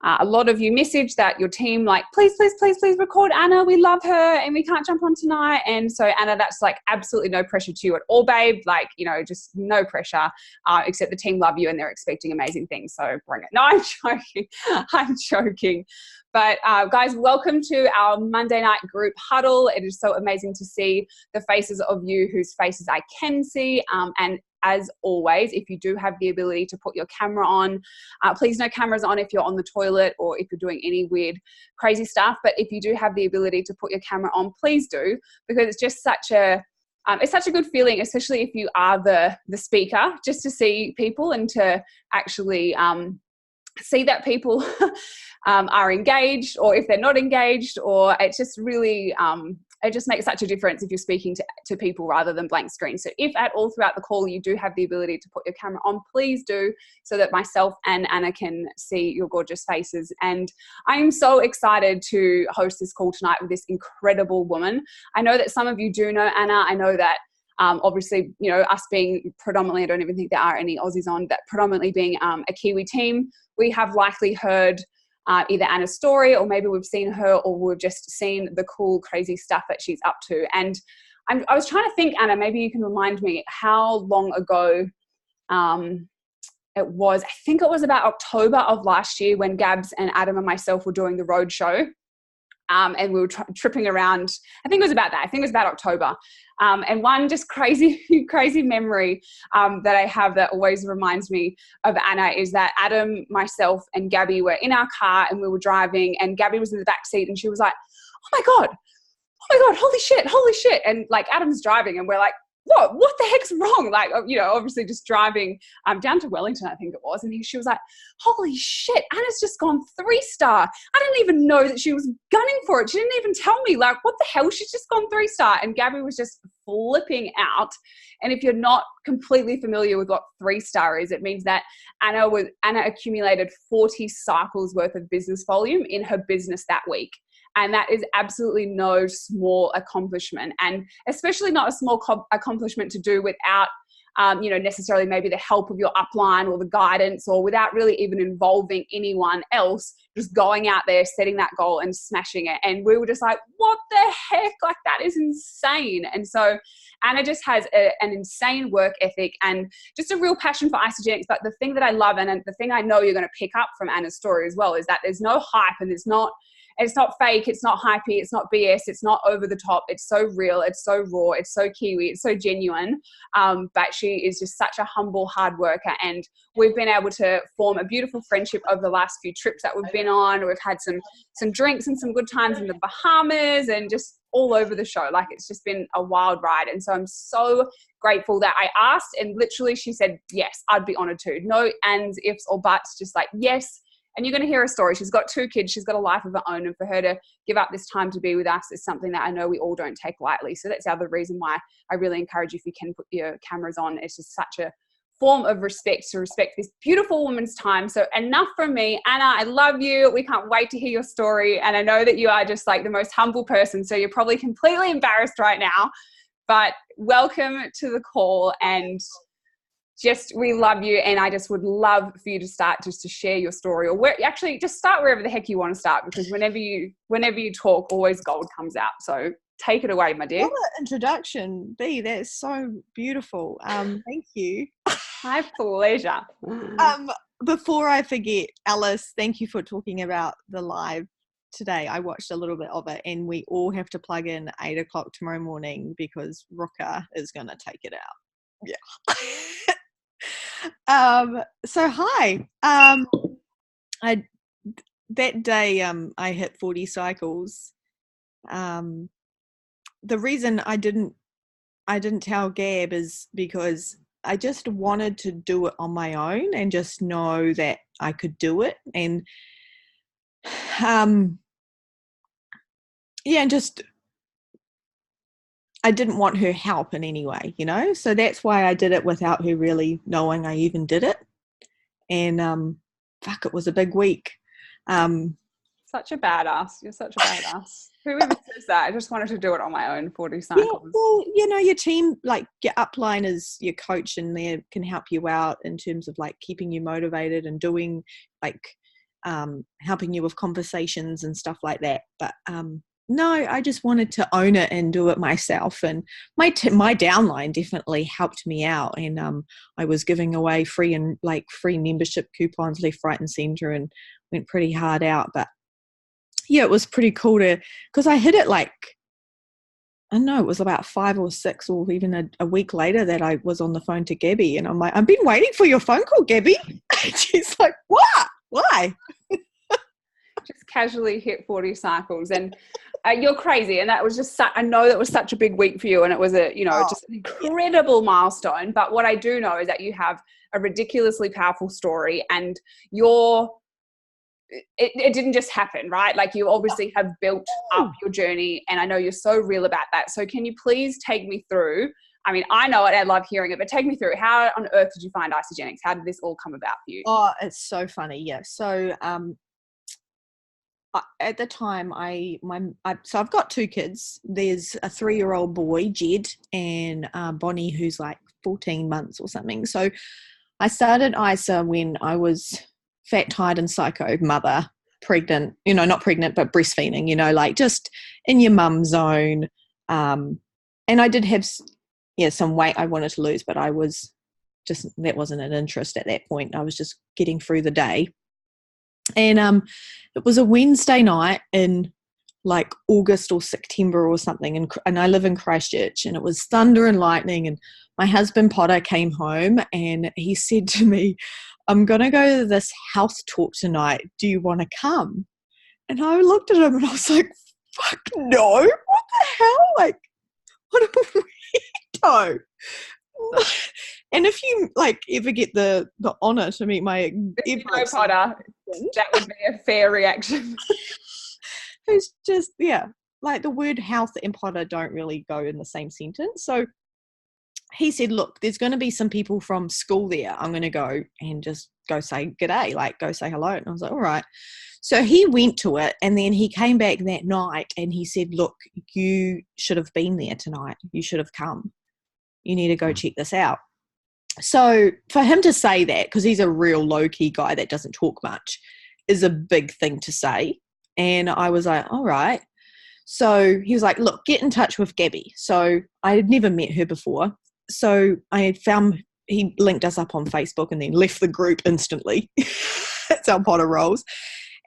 a lot of you message that your team like, please, please, please, please record Anna. We love her and we can't jump on tonight. And so Anna, that's like absolutely no pressure to you at all, babe. Like, you know, just no pressure, except the team love you and they're expecting amazing things. So bring it. No, I'm joking. I'm joking. But guys, welcome to our Monday night group huddle. It is so amazing to see the faces of you whose faces I can see. And as always, if you do have the ability to put your camera on, please no cameras on if you're on the toilet or if you're doing any weird, crazy stuff. But if you do have the ability to put your camera on, please do, because it's just such a good feeling, especially if you are the speaker, just to see people and to actually see that people are engaged, or if they're not engaged, or it's just really, it just makes such a difference if you're speaking to people rather than blank screen. So if at all throughout the call you do have the ability to put your camera on, please do, so that myself and Anna can see your gorgeous faces. And I am so excited to host this call tonight with this incredible woman. I know that some of you do know Anna. I know that obviously, you know, us being predominantly, I don't even think there are any Aussies on, that predominantly being a Kiwi team, we have likely heard either Anna's story, or maybe we've seen her, or we've just seen the cool, crazy stuff that she's up to. And I was trying to think, Anna, maybe you can remind me how long ago it was. I think it was about October of last year when Gabs and Adam and myself were doing the road show. And we were tripping around. I think it was about that. I think it was about October. And one just crazy memory that I have that always reminds me of Anna is that Adam, myself, and Gabby were in our car and we were driving, and Gabby was in the back seat and she was like, oh my God, holy shit. And like Adam's driving and we're like, what the heck's wrong? Like, you know, obviously just driving down to Wellington, I think it was. And she was like, holy shit, Anna's just gone 3-star. I didn't even know that she was gunning for it. She didn't even tell me, like, what the hell? She's just gone 3-star. And Gabby was just flipping out. And if you're not completely familiar with what 3-star is, it means that Anna accumulated 40 cycles worth of business volume in her business that week. And that is absolutely no small accomplishment, and especially not a small accomplishment to do without, you know, necessarily maybe the help of your upline or the guidance, or without really even involving anyone else, just going out there, setting that goal and smashing it. And we were just like, what the heck? Like, that is insane. And so Anna just has an insane work ethic and just a real passion for Isagenix. But the thing that I love, and the thing I know you're going to pick up from Anna's story as well, is that there's no hype, and it's not fake, it's not hypey, it's not BS, it's not over the top. It's so real, it's so raw, it's so Kiwi, it's so genuine. But she is just such a humble, hard worker. And we've been able to form a beautiful friendship over the last few trips that we've been on. We've had some drinks and some good times in the Bahamas and just all over the show. Like, it's just been a wild ride. And so I'm so grateful that I asked, and literally she said, yes, I'd be honored to. No ands, ifs, or buts, just like, yes. And you're going to hear a story. She's got 2 kids. She's got a life of her own. And for her to give up this time to be with us is something that I know we all don't take lightly. So that's the other reason why I really encourage you, if you can put your cameras on. It's just such a form of respect, to respect this beautiful woman's time. So enough from me. Anna, I love you. We can't wait to hear your story. And I know that you are just like the most humble person. So you're probably completely embarrassed right now. But welcome to the call. And we love you, and I just would love for you to start just to share your story, or actually just start wherever the heck you want to start, because whenever you talk, always gold comes out. So take it away, my dear. What an introduction, B. That is so beautiful. Thank you. My pleasure. Before I forget, Alice, thank you for talking about the live today. I watched a little bit of it, and we all have to plug in 8 o'clock tomorrow morning because Rooker is going to take it out. Yeah. So hi. That day I hit 40 cycles. The reason I didn't tell Gab is because I just wanted to do it on my own and just know that I could do it. And and just I didn't want her help in any way, you know? So that's why I did it without her really knowing I even did it. And it was a big week. Such a badass. You're such a badass. Who even says that? I just wanted to do it on my own, 40 cycles. Yeah, well, you know, your team, like your upline is your coach, and they can help you out in terms of like keeping you motivated and doing like helping you with conversations and stuff like that. But no, I just wanted to own it and do it myself. And my downline definitely helped me out. And I was giving away free membership coupons left, right, and centre, and went pretty hard out. But yeah, it was pretty cool because I hit it like, I don't know, it was about 5 or 6 or even a week later that I was on the phone to Gabby, and I'm like, I've been waiting for your phone call, Gabby. And she's like, what? Why? Just casually hit 40 cycles, and you're crazy. And that was just I know that was such a big week for you, and it was just an incredible milestone. But what I do know is that you have a ridiculously powerful story, and it didn't just happen, right? Like, you obviously have built up your journey, and I know you're so real about that. So can you please take me through, I mean, I know it, I love hearing it, but take me through, how on earth did you find Isagenix? How did this all come about for you? Oh, it's so funny. Yeah. So, at the time, so I've got 2 kids. There's a 3-year-old boy, Jed, and Bonnie, who's like 14 months or something. So I started Isa when I was fat, tired, and psycho mother, pregnant, not pregnant, but breastfeeding, like just in your mum zone. And I did have, some weight I wanted to lose, but I was just, that wasn't an interest at that point. I was just getting through the day. And it was a Wednesday night in like August or September or something, and I live in Christchurch, and it was thunder and lightning, and my husband Potter came home, and he said to me, I'm going to go to this health talk tonight. Do you want to come? And I looked at him and I was like, fuck no. What the hell? Like, what a weirdo. And if you ever get the honor to meet my Potter, that would be a fair reaction. Who's just, like the word health and Potter don't really go in the same sentence. So he said, look, there's going to be some people from school there. I'm going to go and just go say g'day, go say hello. And I was like, all right. So he went to it, and then he came back that night and he said, look, you should have been there tonight. You should have come. You need to go check this out. So for him to say that, because he's a real low-key guy that doesn't talk much, is a big thing to say. And I was like, all right. So he was like, look, get in touch with Gabby. So I had never met her before. So I had found, he linked us up on Facebook and then left the group instantly. That's how Potter rolls.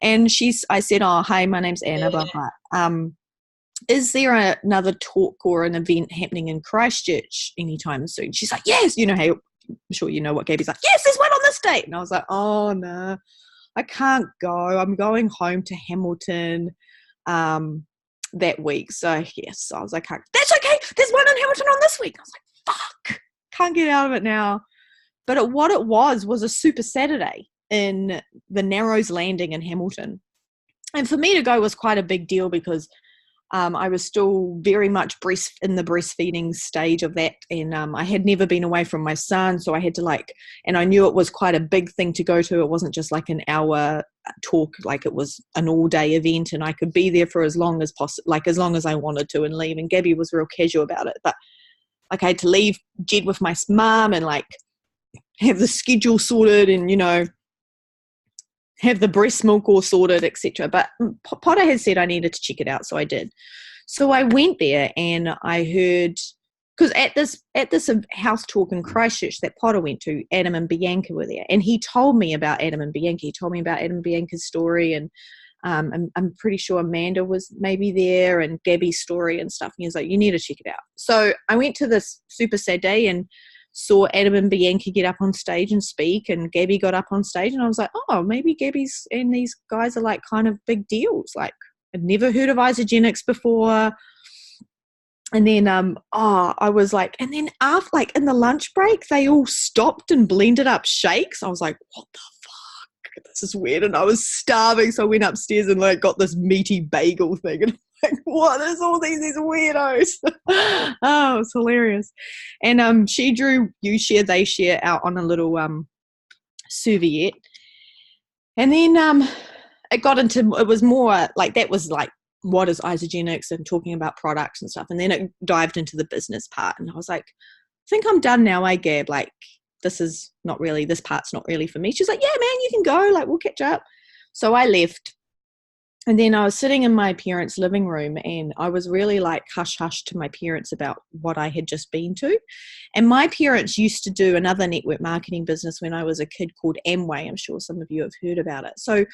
And I said, oh, hey, my name's Anna, blah, blah. Is there another talk or an event happening in Christchurch anytime soon? She's like, yes. Hey, I'm sure you know what Gabby's like, yes, there's one on this date. And I was like, oh, no, I can't go. I'm going home to Hamilton that week. So, yes, I was like, that's okay. There's one in Hamilton on this week. I was like, fuck, can't get out of it now. But what it was a Super Saturday in the Narrows Landing in Hamilton. And for me to go was quite a big deal because I was still very much in the breastfeeding stage of that. And I had never been away from my son. So I had to and I knew it was quite a big thing to go to. It wasn't just like an hour talk, it was an all day event, and I could be there for as long as possible, as long as I wanted to, and leave. And Gabby was real casual about it. But I had to leave Jed with my mum and have the schedule sorted and, have the breast milk all sorted, etc. But Potter had said I needed to check it out, so I did. So I went there and I heard, because at this house talk in Christchurch that Potter went to, Adam and Bianca were there, and he told me about Adam and Bianca. He told me about Adam and Bianca's story, and I'm pretty sure Amanda was maybe there, and Gabby's story and stuff. And he was like, you need to check it out. So I went to this Super Sad Day and saw Adam and Bianca get up on stage and speak, and Gabby got up on stage, and I was like, oh, maybe Gabby's and these guys are kind of big deals. I'd never heard of Isagenix before. And then I was and then after in the lunch break they all stopped and blended up shakes. I was like, what the fuck, this is weird. And I was starving, so I went upstairs and got this meaty bagel thing, and what is all these weirdos? Oh, it's hilarious. And she drew you share, they share out on a little serviette. And then it got into, it was more that was what is Isagenix and talking about products and stuff. And then it dived into the business part, and I was like, I think I'm done now, Gab. This part's not really for me. She's like, yeah, man, you can go, we'll catch up. So I left. And then I was sitting in my parents' living room and I was really like hush-hush to my parents about what I had just been to. And my parents used to do another network marketing business when I was a kid called Amway. I'm sure some of you have heard about it. So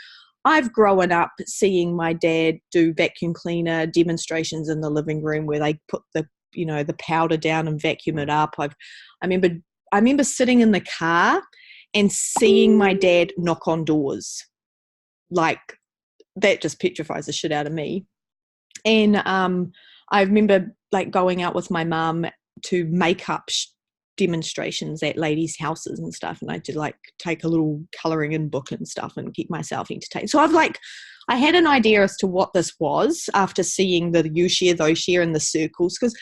I've grown up seeing my dad do vacuum cleaner demonstrations in the living room where they put the powder down and vacuum it up. I remember sitting in the car and seeing my dad knock on doors. Like, that just petrifies the shit out of me. And I remember like going out with my mum to makeup demonstrations at ladies' houses and stuff, and I did like take a little colouring in book and stuff and keep myself entertained. So I had an idea as to what this was after seeing the you share, those share, and the circles, because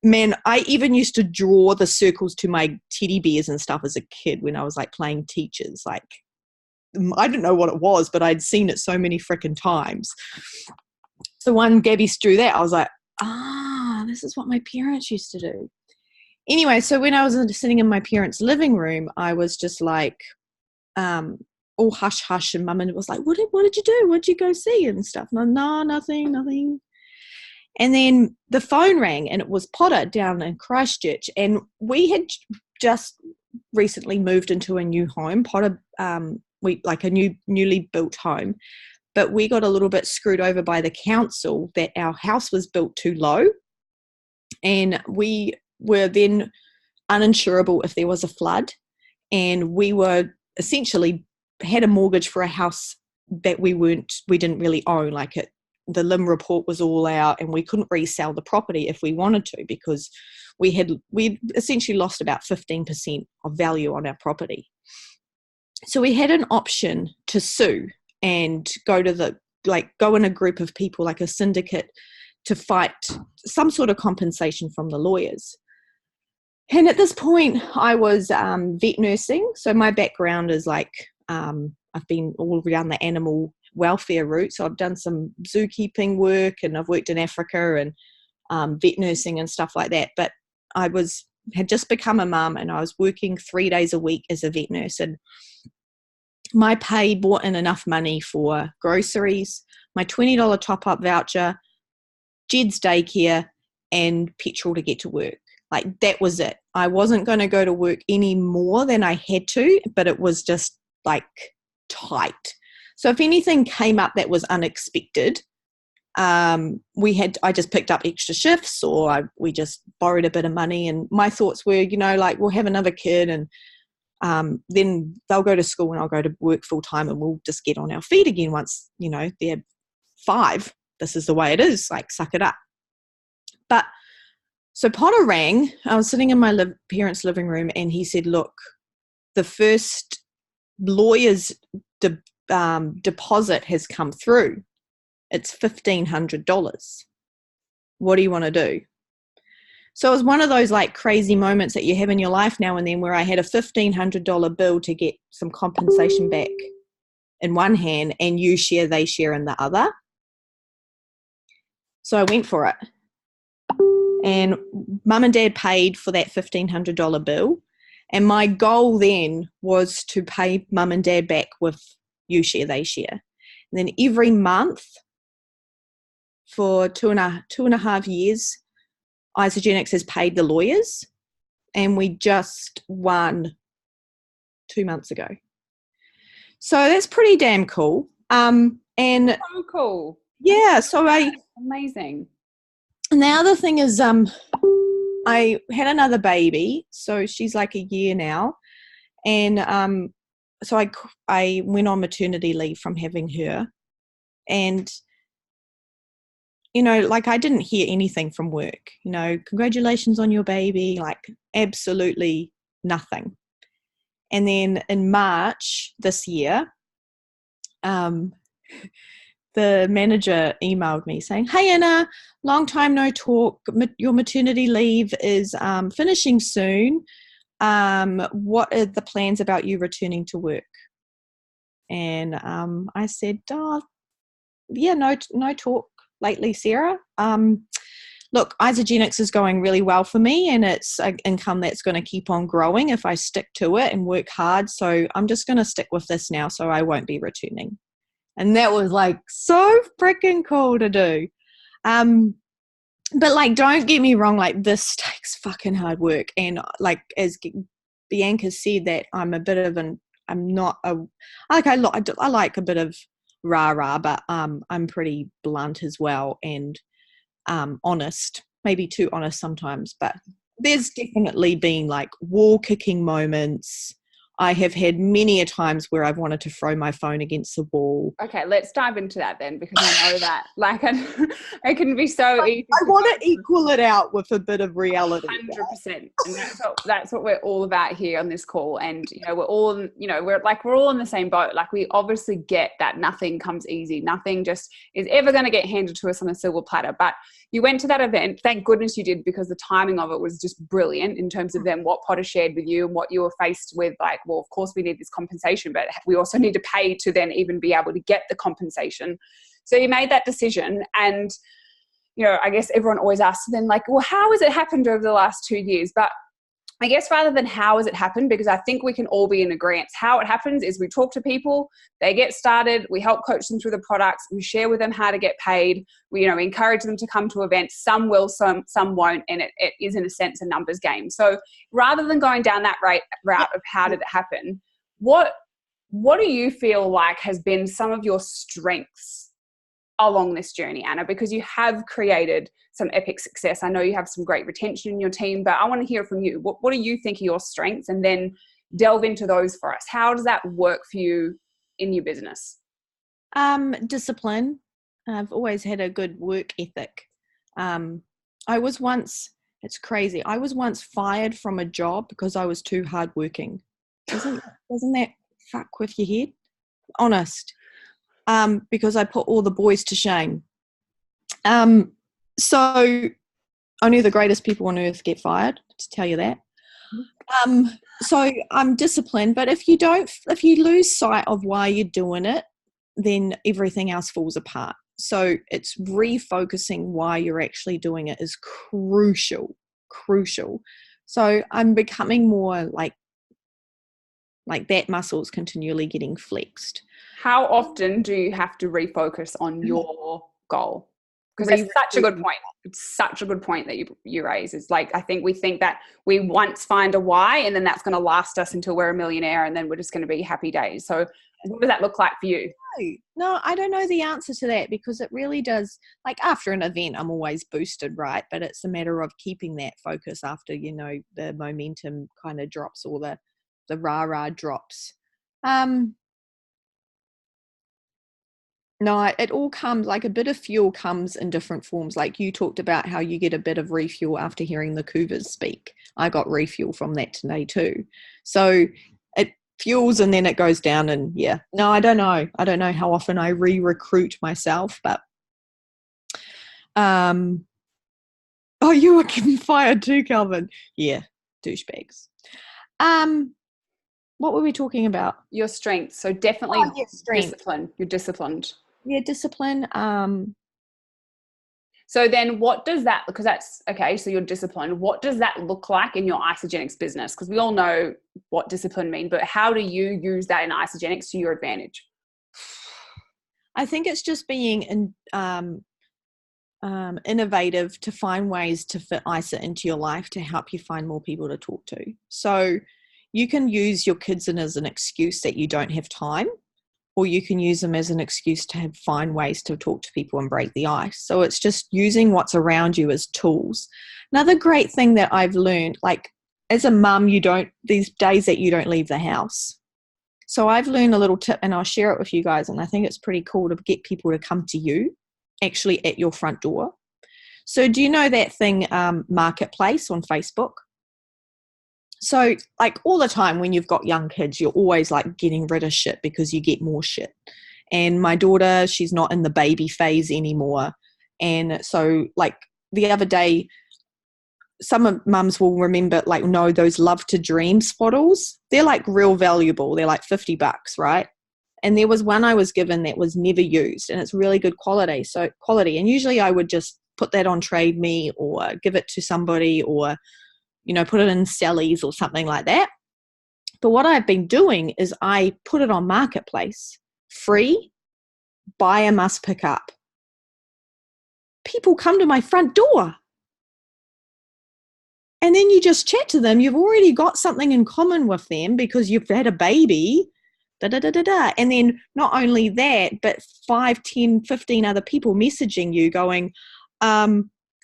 man, I even used to draw the circles to my teddy bears and stuff as a kid when I was like playing teachers. Like, I didn't know what it was, but I'd seen it so many freaking times. So when Gabby drew that, I was like, this is what my parents used to do. Anyway, so when I was sitting in my parents' living room, I was just like, all hush hush, and Mum was like, what did you do? What did you go see and stuff? And I'm, no, nothing. And then the phone rang, and it was Potter down in Christchurch, and we had just recently moved into a new home. Potter, newly built home, but we got a little bit screwed over by the council that our house was built too low, and we were then uninsurable if there was a flood, and we were essentially had a mortgage for a house that we didn't really own. Like, the LIM report was all out, and we couldn't resell the property if we wanted to, because we essentially lost about 15% of value on our property. So we had an option to sue and go in a group of people, like a syndicate, to fight some sort of compensation from the lawyers. And at this point, I was vet nursing. So my background is like, I've been all around the animal welfare route. So I've done some zookeeping work, and I've worked in Africa and vet nursing and stuff like that. But I had just become a mum, and I was working 3 days a week as a vet nurse. And my pay brought in enough money for groceries, my $20 top-up voucher, Jed's daycare, and petrol to get to work. Like, that was it. I wasn't going to go to work any more than I had to, but it was just like tight. So if anything came up that was unexpected, I just picked up extra shifts, or we just borrowed a bit of money. And my thoughts were, we'll have another kid, and then they'll go to school and I'll go to work full time, and we'll just get on our feet again once, they're 5. This is the way it is, like, suck it up. But so Potter rang. I was sitting in my parents' living room, and he said, look, the first lawyer's deposit has come through. It's $1,500. What do you want to do? So it was one of those like crazy moments that you have in your life now and then, where I had a $1,500 bill to get some compensation back in one hand, and you share, they share in the other. So I went for it. And Mum and Dad paid for that $1,500 bill. And my goal then was to pay Mum and Dad back with you share, they share. And then every month for two and a half years, Isagenix has paid the lawyers, and we just won 2 months ago. So that's pretty damn cool. And so cool. Yeah. So amazing. And the other thing is, I had another baby, so she's like a year now, and so I went on maternity leave from having her, and like, I didn't hear anything from work, congratulations on your baby, like absolutely nothing. And then in March this year, the manager emailed me saying, hey, Anna, long time no talk. Your maternity leave is finishing soon. What are the plans about you returning to work? And I said, yeah, no talk lately, Sarah. Look, Isagenix is going really well for me, and it's an income that's going to keep on growing if I stick to it and work hard. So I'm just going to stick with this now, so I won't be returning. And that was like so freaking cool to do. But like, don't get me wrong, like this takes fucking hard work. And like, as Bianca said, that I'm a bit of I'm not a, I like a bit of rah-rah, but I'm pretty blunt as well, and honest, maybe too honest sometimes. But there's definitely been like wall kicking moments. I have had many a times where I've wanted to throw my phone against the wall. Okay, let's dive into that then, because I know that like it can be so easy. I want to equal it out with a bit of reality. 100%, and that's what we're all about here on this call. And we're all we're all in the same boat. Like, we obviously get that nothing comes easy, nothing just is ever going to get handed to us on a silver platter. But you went to that event, thank goodness you did, because the timing of it was just brilliant in terms of then what Potter shared with you and what you were faced with. Like, well, of course we need this compensation, but we also need to pay to then even be able to get the compensation. So you made that decision, and I guess everyone always asks then, like, well, how has it happened over the last 2 years? But I guess rather than how has it happened, because I think we can all be in agreement. How it happens is we talk to people, they get started, we help coach them through the products, we share with them how to get paid, we encourage them to come to events. Some will, some won't, and it is in a sense a numbers game. So rather than going down that route of how did it happen, what do you feel like has been some of your strengths along this journey, Anna? Because you have created some epic success. I know you have some great retention in your team, but I want to hear from you. What do you think are your strengths? And then delve into those for us. How does that work for you in your business? Discipline. I've always had a good work ethic. It's crazy. I was once fired from a job because I was too hardworking. Doesn't that fuck with your head? Honest. Because I put all the boys to shame. So only the greatest people on earth get fired, to tell you that. So I'm disciplined, but if you lose sight of why you're doing it, then everything else falls apart. So it's refocusing why you're actually doing it is crucial. So I'm becoming more like that muscle is continually getting flexed. How often do you have to refocus on your goal? Because that's such a good point. It's such a good point that you raise. It's like, I think we think that we once find a why, and then that's going to last us until we're a millionaire, and then we're just going to be happy days. So what does that look like for you? No, I don't know the answer to that, because it really does. Like, after an event, I'm always boosted, right? But it's a matter of keeping that focus after, the momentum kind of drops, or the rah-rah drops. No, it all comes, like, a bit of fuel comes in different forms. Like you talked about how you get a bit of refuel after hearing the Cougars speak. I got refuel from that today too. So it fuels and then it goes down, and yeah. No, I don't know. I don't know how often I re-recruit myself, but oh, you were getting fired too, Calvin. Yeah, douchebags. What were we talking about? Your strengths. So definitely discipline. You're disciplined. Yeah, discipline. So then what does that, because that's, okay, so you're disciplined. What does that look like in your Isagenix business? Because we all know what discipline means, but how do you use that in Isagenix to your advantage? I think it's just being innovative to find ways to fit ISA into your life to help you find more people to talk to. So you can use your kids as an excuse that you don't have time, or you can use them as an excuse to find ways to talk to people and break the ice. So it's just using what's around you as tools. Another great thing that I've learned, like as a mum, these days that you don't leave the house. So I've learned a little tip, and I'll share it with you guys. And I think it's pretty cool to get people to come to you, actually at your front door. So do you know that thing, Marketplace on Facebook? So like all the time when you've got young kids, you're always like getting rid of shit because you get more shit. And my daughter, she's not in the baby phase anymore. And so like the other day, some mums will remember, like, no, those Love to Dream swaddles, they're like real valuable. They're like $50, right? And there was one I was given that was never used, and it's really good quality. And usually I would just put that on Trade Me or give it to somebody, or put it in Sally's or something like that. But what I've been doing is I put it on Marketplace free, buyer must pick up. People come to my front door. And then you just chat to them. You've already got something in common with them because you've had a baby. Da, da, da, da, da. And then not only that, but 5, 10, 15 other people messaging you going,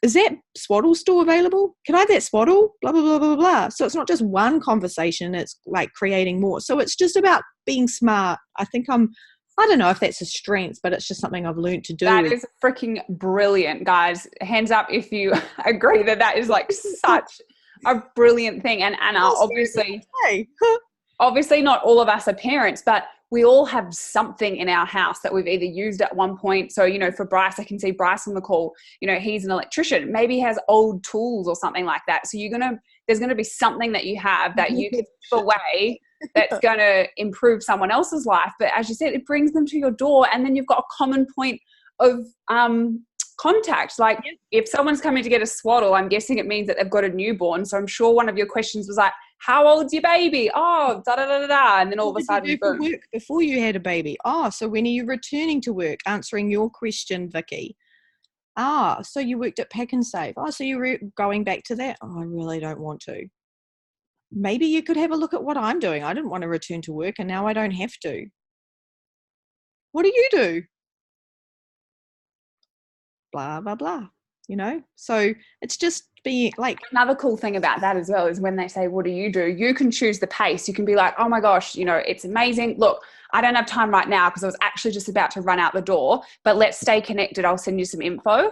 is that swaddle still available? Can I have that swaddle? Blah, blah, blah, blah, blah. So it's not just one conversation. It's like creating more. So it's just about being smart. I don't know if that's a strength, but it's just something I've learned to do. That is freaking brilliant, guys. Hands up if you agree that is like such a brilliant thing. And Anna, obviously not all of us are parents, but we all have something in our house that we've either used at one point. So, for Bryce, I can see Bryce on the call, he's an electrician. Maybe he has old tools or something like that. So there's going to be something that you have that you can give away that's going to improve someone else's life. But as you said, it brings them to your door, and then you've got a common point of contact. Like if someone's coming to get a swaddle, I'm guessing it means that they've got a newborn. So I'm sure one of your questions was like, how old's your baby? Oh, da da da da da. And then all of a sudden, boom. Work before you had a baby. Oh, so when are you returning to work? Answering your question, Vicky. So you worked at Pack and Save. Oh, so you're going back to that? Oh, I really don't want to. Maybe you could have a look at what I'm doing. I didn't want to return to work, and now I don't have to. What do you do? Blah, blah, blah. So it's just being like, another cool thing about that as well is when they say, what do? You can choose the pace. You can be like, oh my gosh, it's amazing. Look, I don't have time right now because I was actually just about to run out the door, but let's stay connected. I'll send you some info.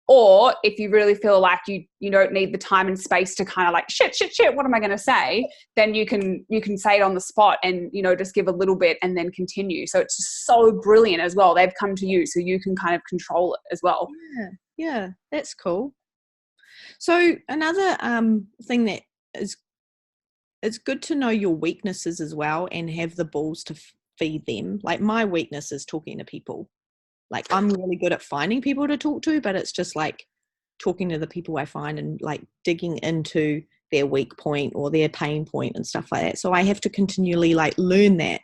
Or if you really feel like you don't need the time and space to kind of like, shit, what am I going to say? Then you can say it on the spot and, just give a little bit and then continue. So it's just so brilliant as well. They've come to you so you can kind of control it as well. Yeah, that's cool. So another thing that is, it's good to know your weaknesses as well and have the balls to feed them. Like my weakness is talking to people. Like I'm really good at finding people to talk to, but it's just like talking to the people I find and like digging into their weak point or their pain point and stuff like that. So I have to continually like learn that.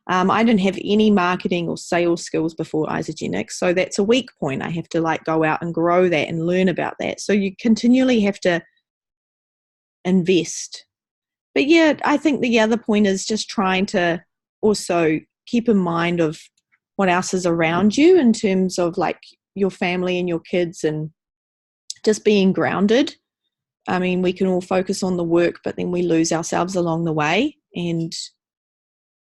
I didn't have any marketing or sales skills before Isagenix, so that's a weak point. I have to like go out and grow that and learn about that. So you continually have to invest. But yeah, I think the other point is just trying to also keep in mind of what else is around you in terms of like your family and your kids and just being grounded. I mean, we can all focus on the work, but then we lose ourselves along the way, and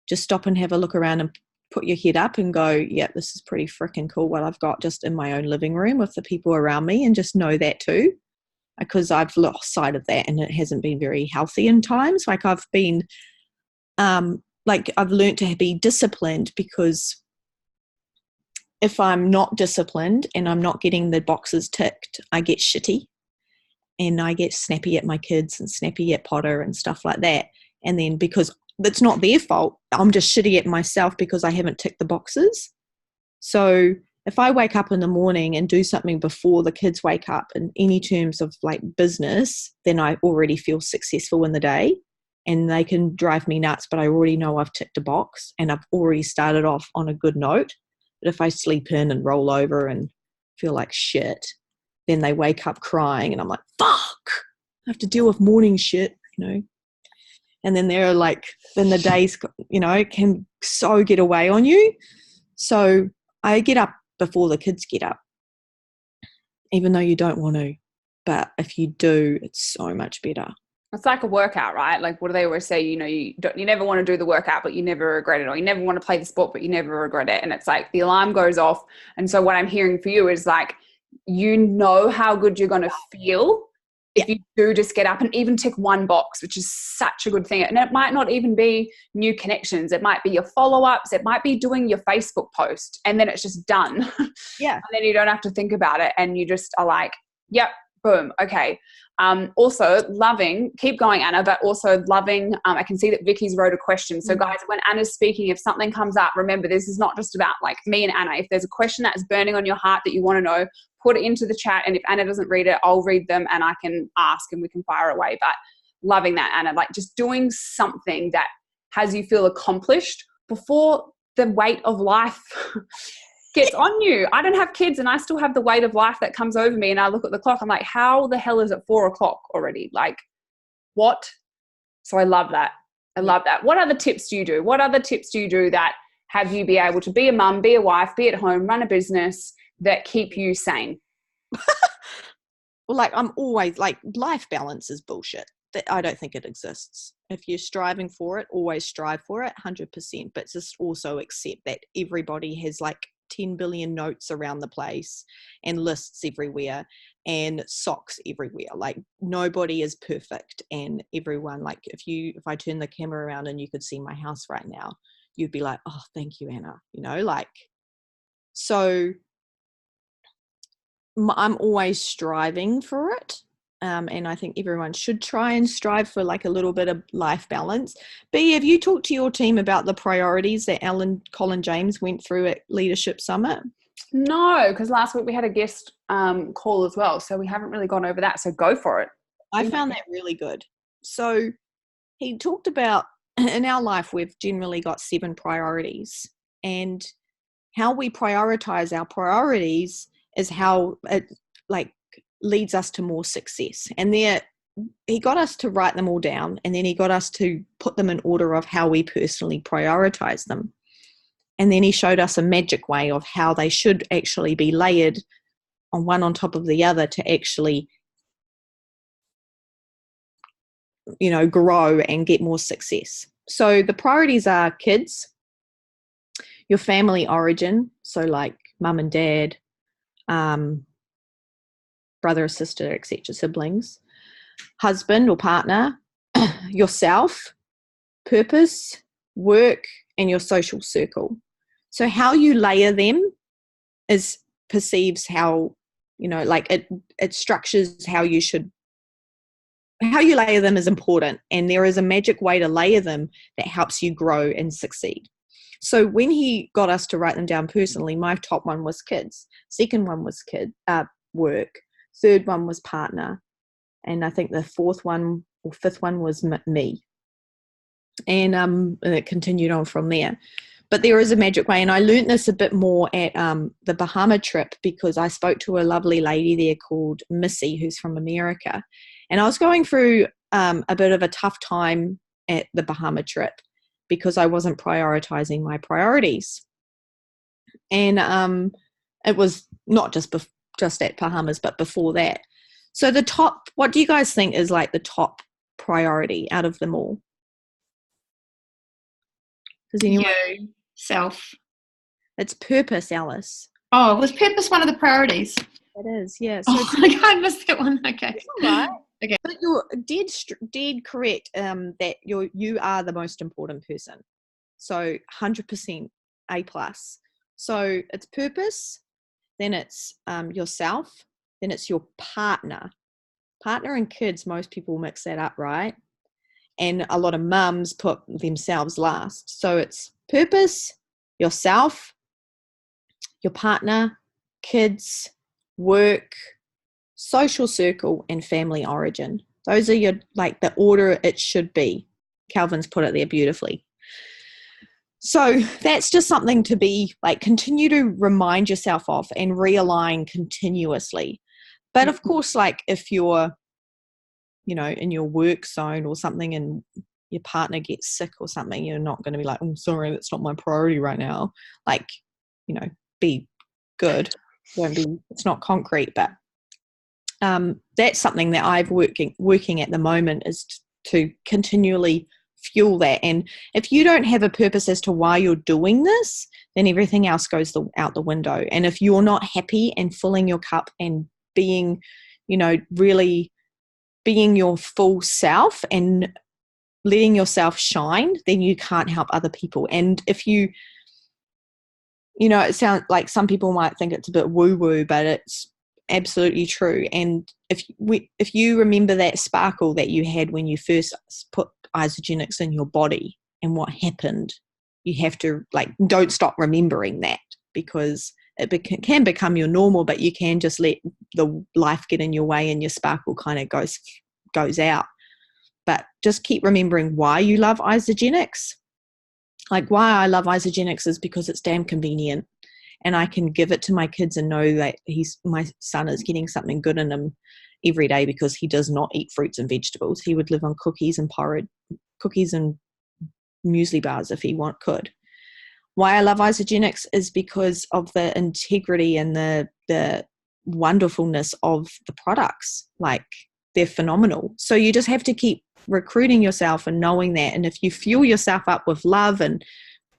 just stop and have a look around and put your head up and go, yeah, this is pretty freaking cool what I've got just in my own living room with the people around me, and just know that too, because I've lost sight of that and it hasn't been very healthy in times. Like I've been, I've learned to be disciplined, because if I'm not disciplined and I'm not getting the boxes ticked, I get shitty and I get snappy at my kids and snappy at Potter and stuff like that. And then because it's not their fault, I'm just shitty at myself because I haven't ticked the boxes. So if I wake up in the morning and do something before the kids wake up in any terms of like business, then I already feel successful in the day, and they can drive me nuts, but I already know I've ticked a box and I've already started off on a good note. But if I sleep in and roll over and feel like shit, then they wake up crying and I'm like, fuck, I have to deal with morning shit, And then they're like, then the days, can so get away on you. So I get up before the kids get up, even though you don't want to. But if you do, it's so much better. It's like a workout, right? Like, what do they always say? You never want to do the workout, but you never regret it. Or you never want to play the sport, but you never regret it. And it's like the alarm goes off. And so what I'm hearing for you is like, how good you're going to feel if you do just get up and even tick one box, which is such a good thing. And it might not even be new connections. It might be your follow-ups. It might be doing your Facebook post, and then it's just done. Yeah. And then you don't have to think about it. And you just are like, yep, boom. Okay. Also loving, keep going, Anna, but also loving, I can see that Vicky's wrote a question. So guys, when Anna's speaking, if something comes up, remember, this is not just about like me and Anna. If there's a question that's burning on your heart that you want to know, put it into the chat. And if Anna doesn't read it, I'll read them and I can ask and we can fire away. But loving that, Anna, like just doing something that has you feel accomplished before the weight of life gets on you. I don't have kids and I still have the weight of life that comes over me, and I look at the clock, I'm like, how the hell is it 4:00 already? Like, what? So I love that. I love that. What other tips do you do? What other tips do you do that have you be able to be a mum, be a wife, be at home, run a business that keep you sane? Well, like, I'm always like, life balance is bullshit. I don't think it exists. If you're striving for it, always strive for it, 100%. But just also accept that everybody has like 10 billion notes around the place and lists everywhere and socks everywhere. Like, nobody is perfect, and everyone, like, if I turn the camera around and you could see my house right now, you'd be like, oh, thank you, Anna. You know, like, so I'm always striving for it. And I think everyone should try and strive for like a little bit of life balance. B, have you talked to your team about the priorities that Colin James went through at Leadership Summit? No, because last week we had a guest call as well. So we haven't really gone over that. So go for it. I found that really good. So he talked about, in our life, we've generally got 7 priorities. And how we prioritize our priorities is how it like leads us to more success. And there, he got us to write them all down, and then he got us to put them in order of how we personally prioritize them. And then he showed us a magic way of how they should actually be layered on one on top of the other to actually, you know, grow and get more success. So the priorities are kids, your family origin, so like mum and dad, brother or sister, etc., siblings, husband or partner, yourself, purpose, work, and your social circle. So how you layer them perceives how, you know, like it structures how you layer them is important. And there is a magic way to layer them that helps you grow and succeed. So when he got us to write them down personally, my top one was kids. Second one was work. Third one was partner. And I think the fourth one or fifth one was me. And it continued on from there. But there is a magic way. And I learned this a bit more at the Bahama trip, because I spoke to a lovely lady there called Missy, who's from America. And I was going through a bit of a tough time at the Bahama trip because I wasn't prioritizing my priorities. And it was not just at Bahamas, but before that. So what do you guys think is like the top priority out of them all? Does anyone? You, self. It's purpose, Alice. Oh, was purpose one of the priorities? It is, yeah. So I missed that one. Okay. It's all right. Okay. But you're dead correct that you are the most important person. So 100% A+. So it's purpose, then it's yourself, then it's your partner. Partner and kids, most people mix that up, right? And a lot of mums put themselves last. So it's purpose, yourself, your partner, kids, work, social circle, and family origin. Those are the order it should be. Calvin's put it there beautifully. So that's just something to be like, continue to remind yourself of and realign continuously. But of course, like if you're, you know, in your work zone or something and your partner gets sick or something, you're not going to be like, oh, sorry, that's not my priority right now. Like, you know, be good. It's not concrete, but that's something that I've working at the moment is to continually fuel that. And if you don't have a purpose as to why you're doing this, then everything else goes out the window. And if you're not happy and filling your cup and being, you know, really being your full self and letting yourself shine, then you can't help other people. And if you know, it sounds like some people might think it's a bit woo-woo, but it's absolutely true. And if you remember that sparkle that you had when you first put Isagenix in your body and what happened, you have to don't stop remembering that, because it can become your normal, but you can just let the life get in your way and your sparkle kind of goes out. But just keep remembering why you love Isagenix. Like, why I love Isagenix is because it's damn convenient and I can give it to my kids and know that my son is getting something good in him every day, because he does not eat fruits and vegetables. He would live on cookies and muesli bars if he could. Why I love Isagenix is because of the integrity and the wonderfulness of the products. Like, they're phenomenal. So you just have to keep recruiting yourself and knowing that. And if you fuel yourself up with love and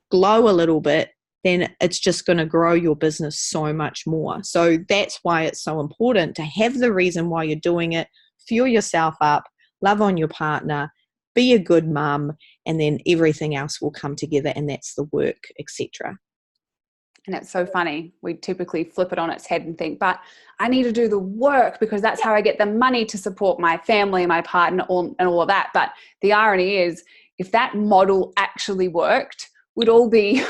glow a little bit, then it's just going to grow your business so much more. So that's why it's so important to have the reason why you're doing it, fuel yourself up, love on your partner, be a good mum, and then everything else will come together, and that's the work, etc. And it's so funny. We typically flip it on its head and think, but I need to do the work because that's how I get the money to support my family, my partner, and all of that. But the irony is, if that model actually worked, we'd all be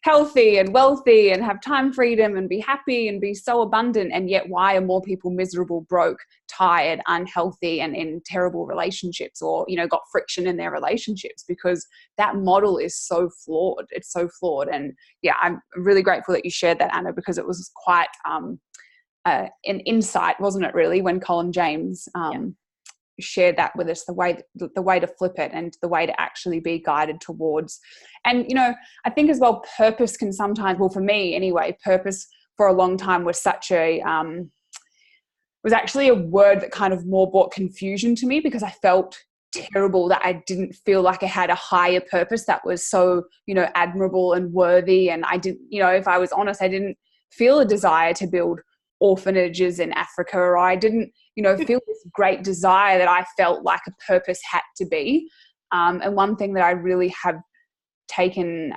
healthy and wealthy and have time freedom and be happy and be so abundant. And yet, why are more people miserable, broke, tired, unhealthy, and in terrible relationships, or, got friction in their relationships? Because that model is so flawed. It's so flawed. And yeah, I'm really grateful that you shared that, Anna, because it was quite an insight, wasn't it, really, when Colin James shared that with us, the way to flip it and the way to actually be guided towards. And I think as well, purpose can sometimes, well, for me anyway, purpose for a long time was such a was actually a word that kind of more brought confusion to me, because I felt terrible that I didn't feel like I had a higher purpose that was so admirable and worthy. And I didn't, if I was honest, I didn't feel a desire to build orphanages in Africa, or I didn't feel this great desire that I felt like a purpose had to be. And one thing that I really have taken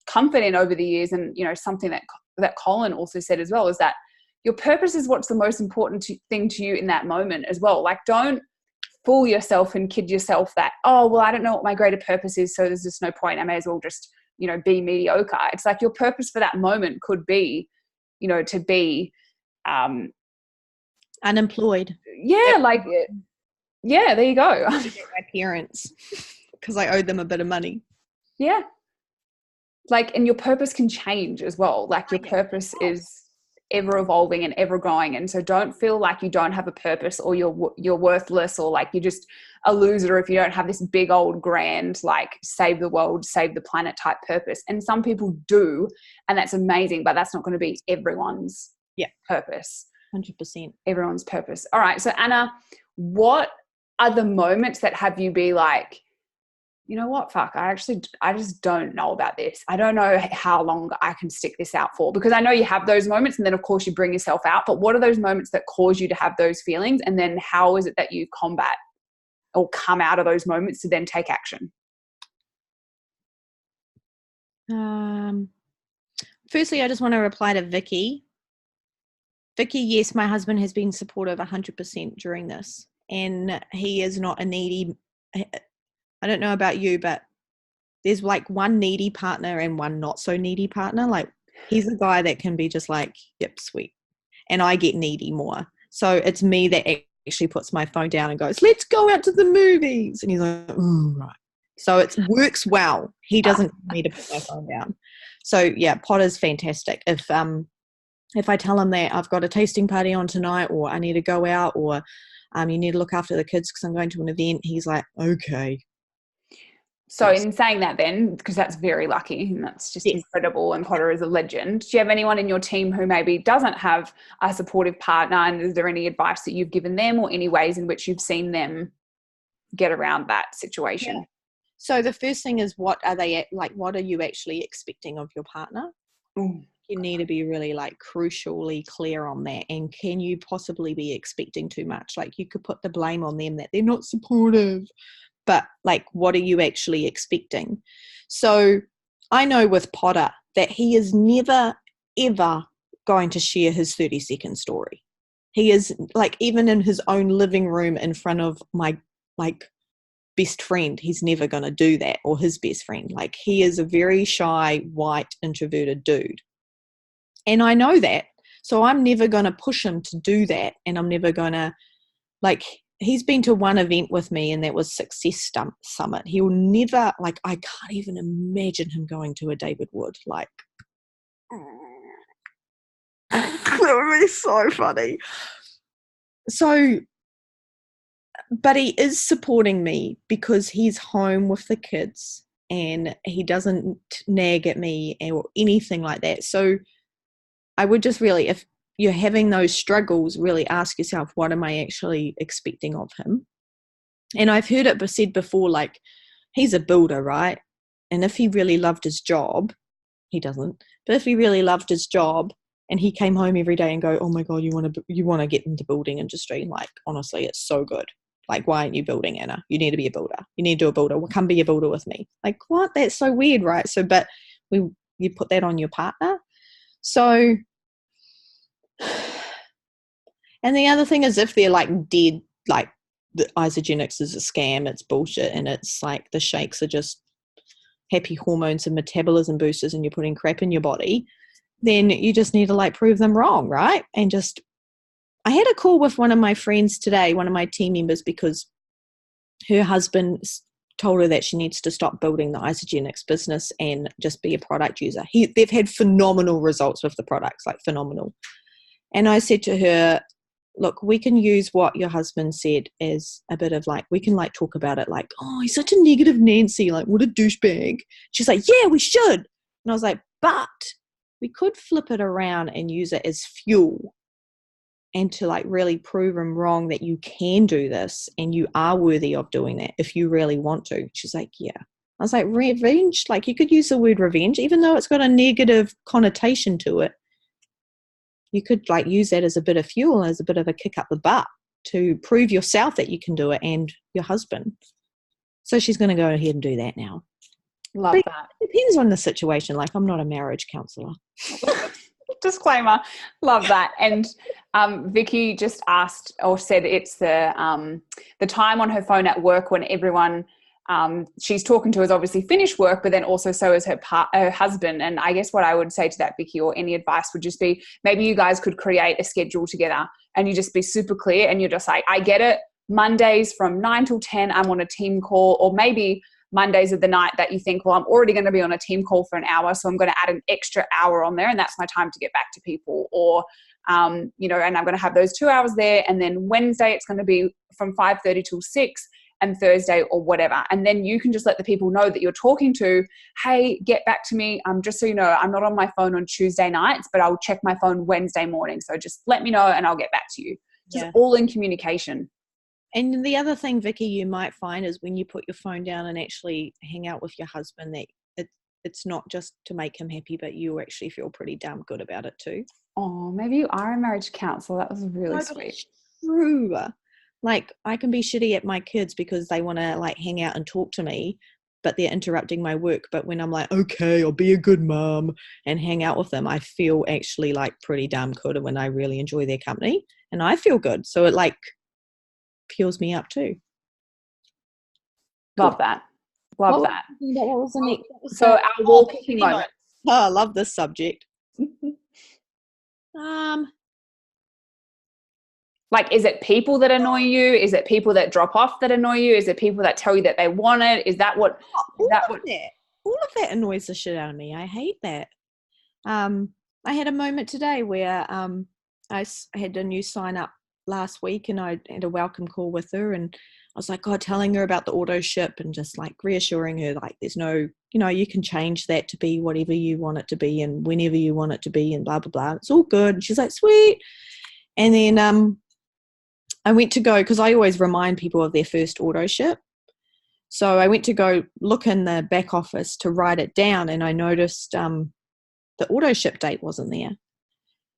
comfort in over the years, and something that Colin also said as well, is that your purpose is what's the most important thing to you in that moment as well. Like, don't fool yourself and kid yourself that, oh, well, I don't know what my greater purpose is, so there's just no point, I may as well just be mediocre. It's like your purpose for that moment could be to be unemployed. Yeah, like, yeah, there you go. My parents, because I owed them a bit of money. Yeah. Like, and your purpose can change as well. Like, your purpose is ever evolving and ever growing. And so don't feel like you don't have a purpose, or you're worthless, or like you're just a loser if you don't have this big old grand, like, save the world, save the planet type purpose. And some people do, and that's amazing, but that's not going to be everyone's purpose. 100%. Everyone's purpose. All right. So Anna, what are the moments that have you be like, you know what, fuck, I just don't know about this. I don't know how long I can stick this out for? Because I know you have those moments, and then of course you bring yourself out, but what are those moments that cause you to have those feelings? And then how is it that you combat or come out of those moments to then take action? Firstly, I just want to reply to Vicky. Vicky, yes, my husband has been supportive 100% during this, and he is not a needy. I don't know about you, but there's like one needy partner and one not so needy partner. Like, he's the guy that can be just like, yep, sweet. And I get needy more. So it's me that actually puts my phone down and goes, let's go out to the movies. And he's like, right. So it works well. He doesn't need to put my phone down. So yeah, Potter's fantastic. If I tell him that I've got a tasting party on tonight, or I need to go out, or you need to look after the kids because I'm going to an event, he's like, okay. So in saying that then, because that's very lucky and that's just incredible, and Potter is a legend, do you have anyone in your team who maybe doesn't have a supportive partner, and is there any advice that you've given them, or any ways in which you've seen them get around that situation? Yeah. So the first thing is, what are you actually expecting of your partner? You need to be really like crucially clear on that. And can you possibly be expecting too much? Like, you could put the blame on them that they're not supportive, but like, what are you actually expecting? So I know with Potter that he is never, ever going to share his 30-second story. He is like, even in his own living room in front of my like best friend, he's never going to do that, or his best friend. Like, he is a very shy, white, introverted dude. And I know that. So I'm never going to push him to do that. And I'm never going to, like, he's been to one event with me, and that was Success Summit. He will never, like, I can't even imagine him going to a David Wood. Like, That would be so funny. So, but he is supporting me because he's home with the kids and he doesn't nag at me or anything like that. So I would just really, if you're having those struggles, really ask yourself, what am I actually expecting of him? And I've heard it said before, like, he's a builder, right? And if he really loved his job, he doesn't, but if he really loved his job and he came home every day and go, oh my God, you want to get into building industry. Like, honestly, it's so good. Like, why aren't you building, Anna? You need to be a builder. You need to do a builder. Well, come be a builder with me. Like, what? That's so weird, right? So, but you put that on your partner. So, and the other thing is if they're like dead, like the Isagenix is a scam, it's bullshit, and it's like the shakes are just happy hormones and metabolism boosters and you're putting crap in your body, then you just need to like prove them wrong, right? And just, I had a call with one of my friends today, one of my team members, because her husband told her that she needs to stop building the Isagenix business and just be a product user. They've had phenomenal results with the products, like phenomenal. And I said to her, look, we can use what your husband said as a bit of like, we can like talk about it like, oh, he's such a negative Nancy, like what a douchebag. She's like, yeah, we should. And I was like, but we could flip it around and use it as fuel and to like really prove him wrong that you can do this and you are worthy of doing that if you really want to. She's like, yeah. I was like, revenge, like you could use the word revenge, even though it's got a negative connotation to it. You could like use that as a bit of fuel, as a bit of a kick up the butt to prove yourself that you can do it and your husband. So she's going to go ahead and do that now. Love that. It depends on the situation. Like, I'm not a marriage counsellor. Disclaimer. Love that. And Vicky just asked or said it's the time on her phone at work when everyone she's talking to is obviously finished work, but then also so is her husband. And I guess what I would say to that, Vicky, or any advice would just be maybe you guys could create a schedule together and you just be super clear and you're just like, I get it. Mondays from 9 till 10, I'm on a team call, or maybe Mondays are the night that you think, well, I'm already going to be on a team call for an hour, so I'm going to add an extra hour on there and that's my time to get back to people. Or, and I'm going to have those 2 hours there. And then Wednesday, it's going to be from 5:30 till 6 and Thursday or whatever. And then you can just let the people know that you're talking to, hey, get back to me. Just so you know, I'm not on my phone on Tuesday nights, but I'll check my phone Wednesday morning. So just let me know and I'll get back to you. Just all in communication. And the other thing, Vicky, you might find is when you put your phone down and actually hang out with your husband, that it's not just to make him happy, but you actually feel pretty damn good about it too. Oh, maybe you are a marriage counselor. That was really sweet. True. Like, I can be shitty at my kids because they want to like hang out and talk to me, but they're interrupting my work. But when I'm like, okay, I'll be a good mom and hang out with them, I feel actually like pretty damn good when I really enjoy their company and I feel good. So it like fuels me up too. Love that. Love that. What was the next? So our wall kicking moment. Oh, I love this subject. Like, is it people that annoy you? Is it people that drop off that annoy you? Is it people that tell you that they want it? Is that what? All of that annoys the shit out of me. I hate that. I had a moment today where I had a new sign up last week and I had a welcome call with her and I was like, God, telling her about the auto ship and just like reassuring her like there's no, you can change that to be whatever you want it to be and whenever you want it to be and blah, blah, blah. It's all good. And she's like, sweet. And then I went to go, because I always remind people of their first auto ship. So I went to go look in the back office to write it down and I noticed the auto ship date wasn't there.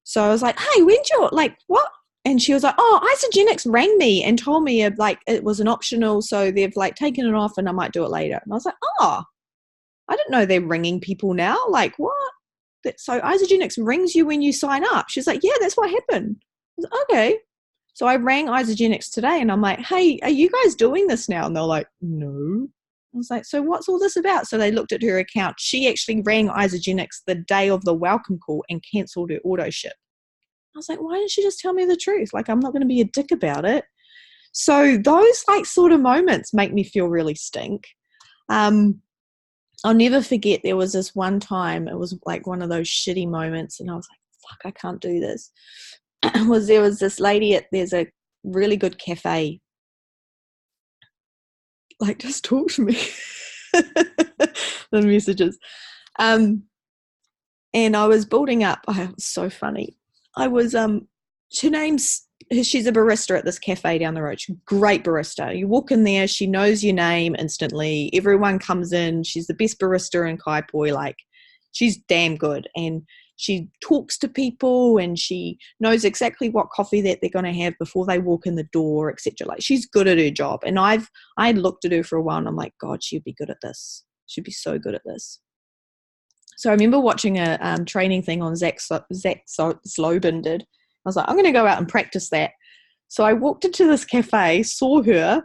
So I was like, hey, when's your, like, what? And she was like, oh, Isagenix rang me and told me like it was an optional, so they've like taken it off and I might do it later. And I was like, oh, I didn't know they're ringing people now. Like, what? So Isagenix rings you when you sign up. She's like, yeah, that's what happened. I was like, okay. So I rang Isagenix today and I'm like, hey, are you guys doing this now? And they're like, no. I was like, so what's all this about? So they looked at her account. She actually rang Isagenix the day of the welcome call and cancelled her auto ship. I was like, why didn't she just tell me the truth? Like, I'm not going to be a dick about it. So those like sort of moments make me feel really stink. I'll never forget there was this one time, it was like one of those shitty moments and I was like, fuck, I can't do this, there was this lady there's a really good cafe. Like, just talk to me. The messages. And I was building up. Oh, it was so funny. I was, she's a barista at this cafe down the road. She's a great barista. You walk in there, she knows your name instantly. Everyone comes in. She's the best barista in Kaipoi. Like, she's damn good. And she talks to people and she knows exactly what coffee that they're going to have before they walk in the door, etc. Like, she's good at her job. And I looked at her for a while and I'm like, God, she'd be good at this. She'd be so good at this. So I remember watching a training thing on Zach Slobin did. I was like, I'm going to go out and practice that. So I walked into this cafe, saw her,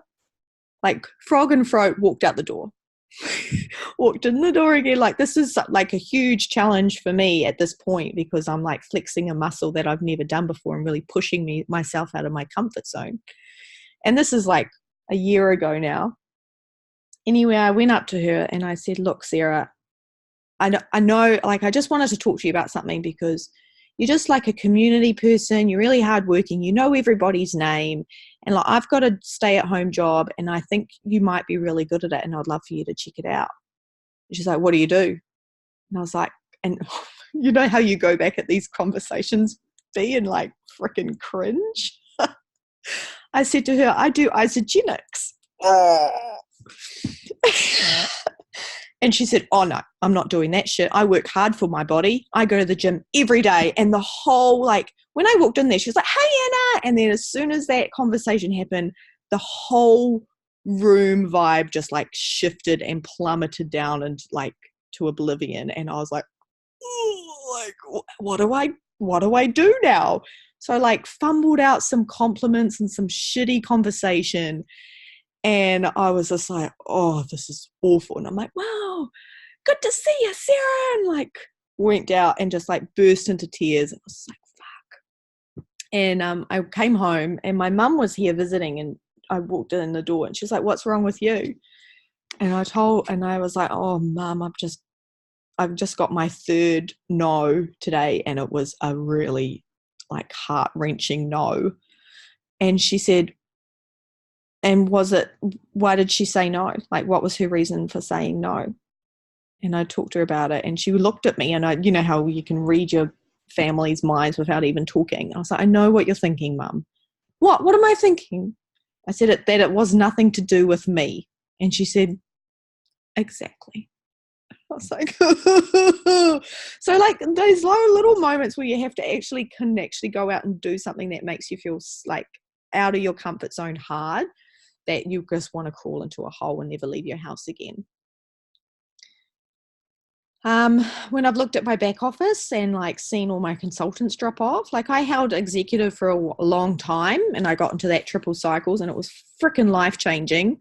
like frog and throat, walked out the door. Walked in the door again. Like, this is like a huge challenge for me at this point, because I'm like flexing a muscle that I've never done before and really pushing myself out of my comfort zone. And this is like a year ago now. Anyway, I went up to her and I said, look, Sarah, I know, like, I just wanted to talk to you about something, because you're just like a community person. You're really hardworking. You know everybody's name. And like, I've got a stay-at-home job and I think you might be really good at it and I'd love for you to check it out. And she's like, what do you do? And I was like, and you know how you go back at these conversations, and like freaking cringe? I said to her, I do Isagenix. And she said, oh no, I'm not doing that shit. I work hard for my body. I go to the gym every day. And the whole, like, when I walked in there, she was like, hey, Anna. And then as soon as that conversation happened, the whole room vibe just like shifted and plummeted down and like to oblivion. And I was like, what do I do now? So I like fumbled out some compliments and some shitty conversation. And I was just like, oh, this is awful. And I'm like, wow, good to see you, Sarah. And like went out and just like burst into tears. I was like, fuck. And I came home and my mum was here visiting, and I walked in the door and she's like, what's wrong with you? And I was like, oh, Mum, I've just got my third no today. And it was a really like heart-wrenching no. And she said, and why did she say no? Like, what was her reason for saying no? And I talked to her about it, and she looked at me, and you know how you can read your family's minds without even talking. I was like, I know what you're thinking, Mum. What am I thinking? I said that it was nothing to do with me. And she said, exactly. I was like, so like those little moments where you have to actually go out and do something that makes you feel like out of your comfort zone hard, that you just want to crawl into a hole and never leave your house again. When I've looked at my back office and like seen all my consultants drop off, like I held executive for a long time and I got into that triple cycles and it was freaking life changing.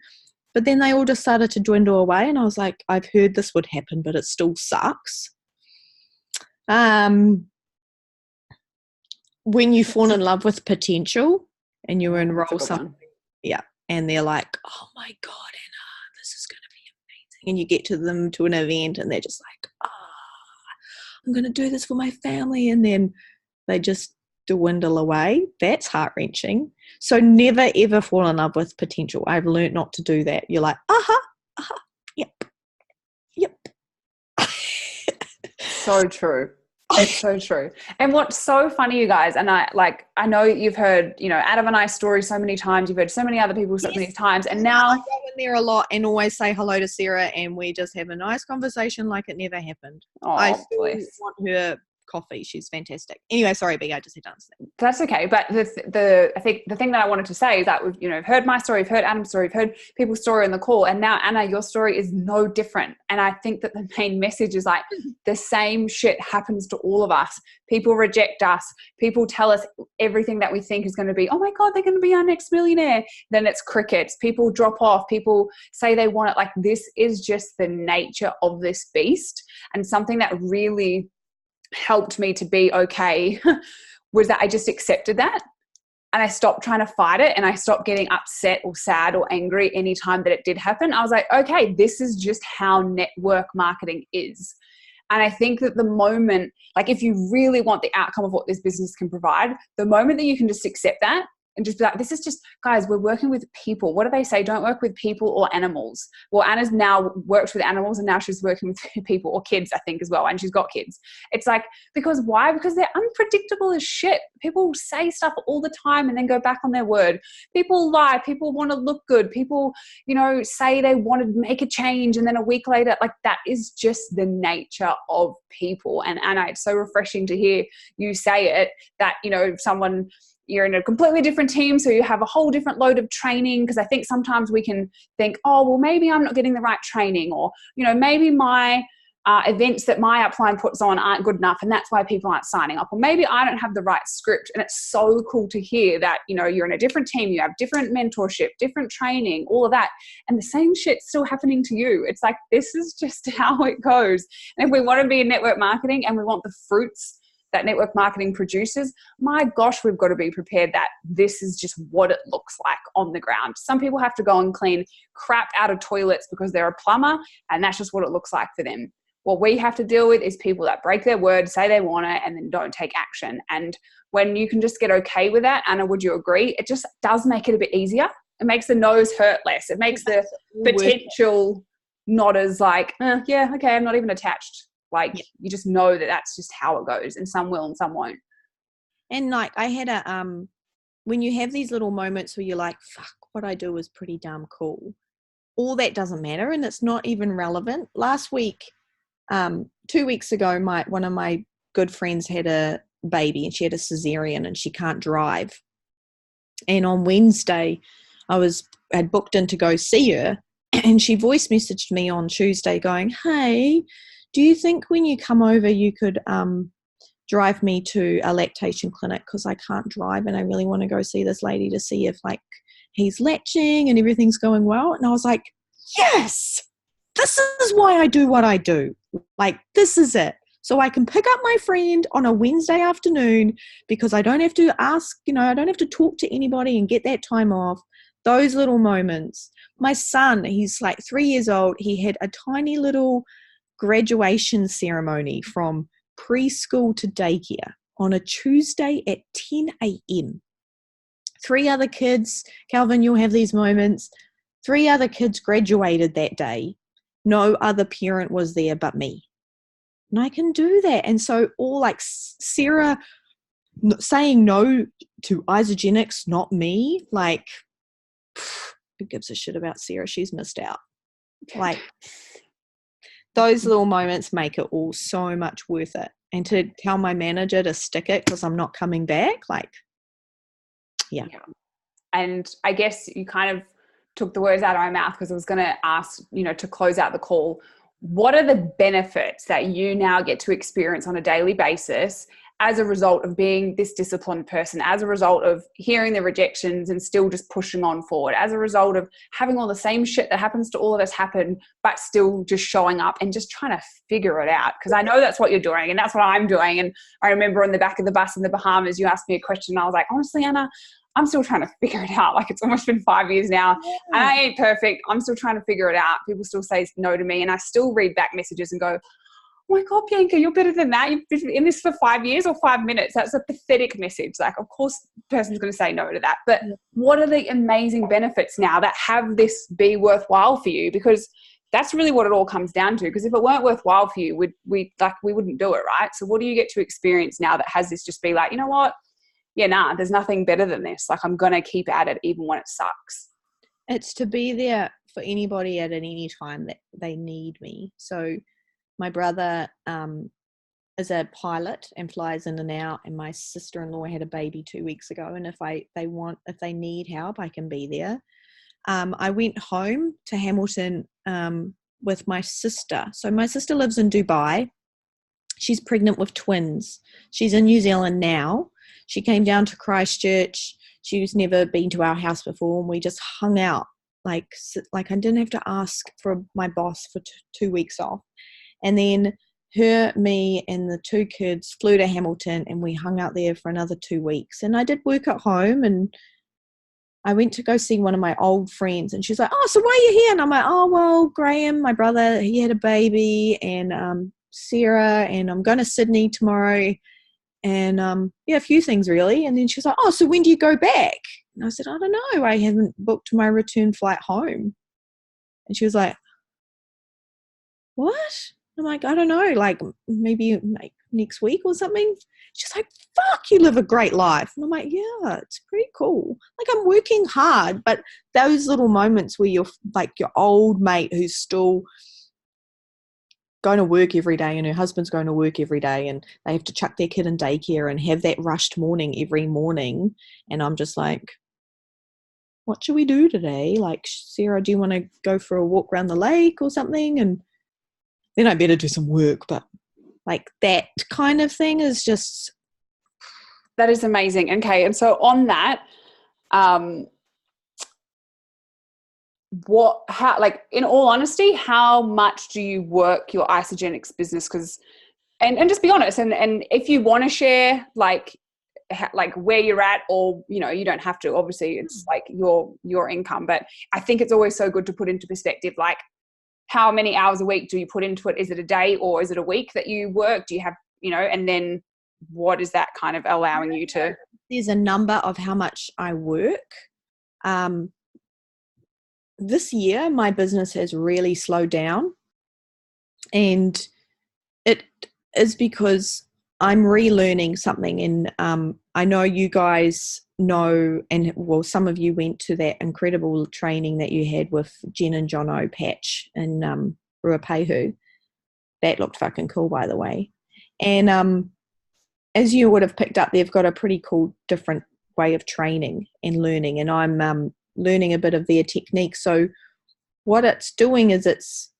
But then they all just started to dwindle away, and I was like, I've heard this would happen, but it still sucks. When you fall in love with potential and you enroll something, yeah, and they're like, oh my God, Anna, this is going to be amazing. And you get to them to an event and they're just like, I'm going to do this for my family. And then they just dwindle away. That's heart-wrenching. So never ever fall in love with potential. I've learned not to do that. You're like, yep. So true. It's so true. And what's so funny, you guys, and I know you've heard, Adam and I's story so many times. You've heard so many other people so many times. And now I go in there a lot and always say hello to Sarah, and we just have a nice conversation like it never happened. Oh, I still want her coffee. She's fantastic. Anyway, sorry, Bea, I just had to answer that. That's okay. But I think the thing that I wanted to say is that we've heard my story, we've heard Adam's story, we've heard people's story in the call, and now Anna, your story is no different. And I think that the main message is like the same shit happens to all of us. People reject us. People tell us everything that we think is going to be, oh my God, they're going to be our next millionaire. Then it's crickets. People drop off. People say they want it. Like, this is just the nature of this beast. And something that really helped me to be okay was that I just accepted that, and I stopped trying to fight it, and I stopped getting upset or sad or angry anytime that it did happen. I was like, okay, this is just how network marketing is. And I think that the moment, like if you really want the outcome of what this business can provide, the moment that you can just accept that and just be like, this is just, guys, we're working with people. What do they say? Don't work with people or animals. Well, Anna's now worked with animals and now she's working with people or kids, I think, as well. And she's got kids. It's like, because why? Because they're unpredictable as shit. People say stuff all the time and then go back on their word. People lie. People want to look good. People, you know, say they want to make a change and then a week later, like that is just the nature of people. And Anna, it's so refreshing to hear you say it, that, you know, someone, you're in a completely different team, so you have a whole different load of training, because I think sometimes we can think, oh, well, maybe I'm not getting the right training, or, you know, maybe my events that my upline puts on aren't good enough and that's why people aren't signing up, or maybe I don't have the right script. And it's so cool to hear that, you know, you're in a different team, you have different mentorship, different training, all of that, and the same shit's still happening to you. It's like, this is just how it goes. And if we want to be in network marketing and we want the fruits that network marketing produces, my gosh, we've got to be prepared that this is just what it looks like on the ground. Some people have to go and clean crap out of toilets because they're a plumber, and that's just what it looks like for them. What we have to deal with is people that break their word, say they want it, and then don't take action. And when you can just get okay with that, Anna, would you agree? It just does make it a bit easier. It makes the no's hurt less. It makes the potential not as like, yeah, okay, I'm not even attached. Like, you just know that that's just how it goes, and some will and some won't. And like, I had when you have these little moments where you're like, fuck, what I do is pretty damn cool. All that doesn't matter, and it's not even relevant. Last week, 2 weeks ago, one of my good friends had a baby, and she had a cesarean, and she can't drive. And on Wednesday, had booked in to go see her, and she voice messaged me on Tuesday going, hey, do you think when you come over you could drive me to a lactation clinic, because I can't drive and I really want to go see this lady to see if like he's latching and everything's going well. And I was like, yes, this is why I do what I do. Like, this is it. So I can pick up my friend on a Wednesday afternoon, because I don't have to ask, you know, I don't have to talk to anybody and get that time off. Those little moments. My son, he's like 3 years old. He had a tiny little graduation ceremony from preschool to daycare on a Tuesday at 10 a.m. 3 other kids, Calvin, you'll have these moments. 3 other kids graduated that day. No other parent was there but me. And I can do that. And so all like Sarah saying no to Isagenix, not me, like, who gives a shit about Sarah? She's missed out. Like, those little moments make it all so much worth it. And to tell my manager to stick it because I'm not coming back, like, yeah. And I guess you kind of took the words out of my mouth, because I was going to ask, you know, to close out the call, what are the benefits that you now get to experience on a daily basis as a result of being this disciplined person, as a result of hearing the rejections and still just pushing on forward, as a result of having all the same shit that happens to all of us happen, but still just showing up and just trying to figure it out? Because I know that's what you're doing and that's what I'm doing. And I remember on the back of the bus in the Bahamas, you asked me a question and I was like, honestly, Anna, I'm still trying to figure it out. Like, it's almost been 5 years now and I ain't perfect. I'm still trying to figure it out. People still say no to me and I still read back messages and go, oh my God, Bianca, you're better than that. You've been in this for 5 years or 5 minutes. That's a pathetic message. Like, of course, the person's going to say no to that. But what are the amazing benefits now that have this be worthwhile for you? Because that's really what it all comes down to. Because if it weren't worthwhile for you, we wouldn't do it, right? So what do you get to experience now that has this just be like, you know what? Yeah, nah, there's nothing better than this. Like, I'm going to keep at it even when it sucks. It's to be there for anybody at any time that they need me. So my brother is a pilot and flies in and out, and my sister-in-law had a baby 2 weeks ago, and if they need help, I can be there. I went home to Hamilton with my sister. So my sister lives in Dubai. She's pregnant with twins. She's in New Zealand now. She came down to Christchurch. She's never been to our house before, and we just hung out. Like I didn't have to ask for my boss for 2 weeks off. And then her, me, and the 2 kids flew to Hamilton, and we hung out there for another 2 weeks. And I did work at home, and I went to go see one of my old friends, and she's like, oh, so why are you here? And I'm like, oh, well, Graham, my brother, he had a baby, and Sarah, and I'm going to Sydney tomorrow. And yeah, a few things really. And then she was like, oh, so when do you go back? And I said, I don't know. I haven't booked my return flight home. And she was like, what? I'm like, I don't know, like maybe like next week or something. She's like, fuck, you live a great life. And I'm like, yeah, it's pretty cool. Like, I'm working hard, but those little moments where you're like your old mate who's still going to work every day and her husband's going to work every day and they have to chuck their kid in daycare and have that rushed morning every morning. And I'm just like, what should we do today? Like, Sarah, do you want to go for a walk around the lake or something? And then I better do some work. But like that kind of thing is just. That is amazing. Okay. And so on that, in all honesty, how much do you work your Isagenix business? Because, and just be honest, and if you want to share like where you're at, or, you know, you don't have to, obviously it's like your income, but I think it's always so good to put into perspective, like, how many hours a week do you put into it? Is it a day or is it a week that you work? Do you have, you know, and then what is that kind of allowing you to? There's a number of how much I work. This year, my business has really slowed down, and it is because I'm relearning something. And I know you guys know, and well, some of you went to that incredible training that you had with Jen and Jono Patch in Ruapehu. That looked fucking cool, by the way. And as you would have picked up, they've got a pretty cool different way of training and learning, and I'm learning a bit of their technique. So what it's doing is it's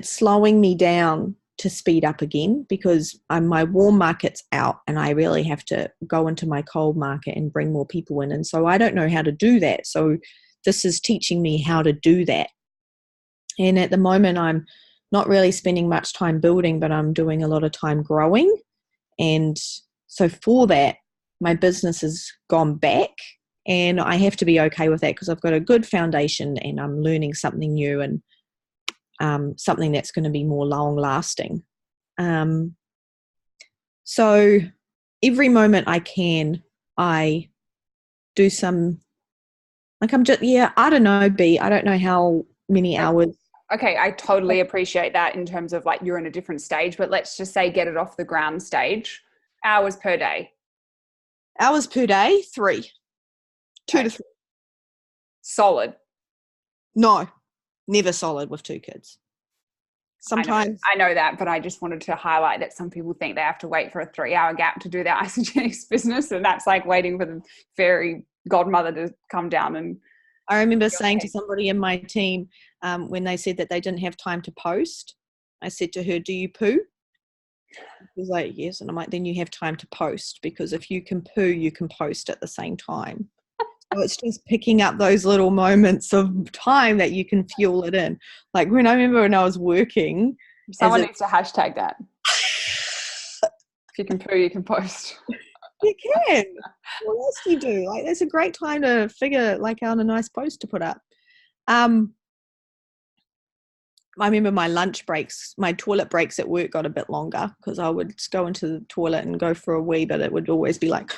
slowing me down to speed up again, because my warm market's out and I really have to go into my cold market and bring more people in. And so I don't know how to do that. So this is teaching me how to do that. And at the moment, I'm not really spending much time building, but I'm doing a lot of time growing. And so for that, my business has gone back, and I have to be okay with that because I've got a good foundation and I'm learning something new, and something that's going to be more long lasting. So every moment I can, I do some, like, I'm just, yeah, I don't know, B, I don't know how many hours. Okay, I totally appreciate that in terms of like you're in a different stage, but let's just say get it off the ground stage. Hours per day. Hours per day, 3. 2 to 3. Solid. No, never solid with 2 kids. Sometimes. I know that, but I just wanted to highlight that some people think they have to wait for a 3-hour gap to do their Isagenix business, and that's like waiting for the fairy godmother to come down. And I remember saying to somebody in my team, when they said that they didn't have time to post, I said to her, do you poo? She was like, yes. And I'm like, then you have time to post, because if you can poo, you can post at the same time. So it's just picking up those little moments of time that you can fuel it in. Like when I remember when I was working. Someone needs to hashtag that. If you can poo, you can post. You can. What else do you do? Like, that's a great time to figure like out a nice post to put up. I remember my lunch breaks, my toilet breaks at work got a bit longer because I would go into the toilet and go for a wee, but it would always be like.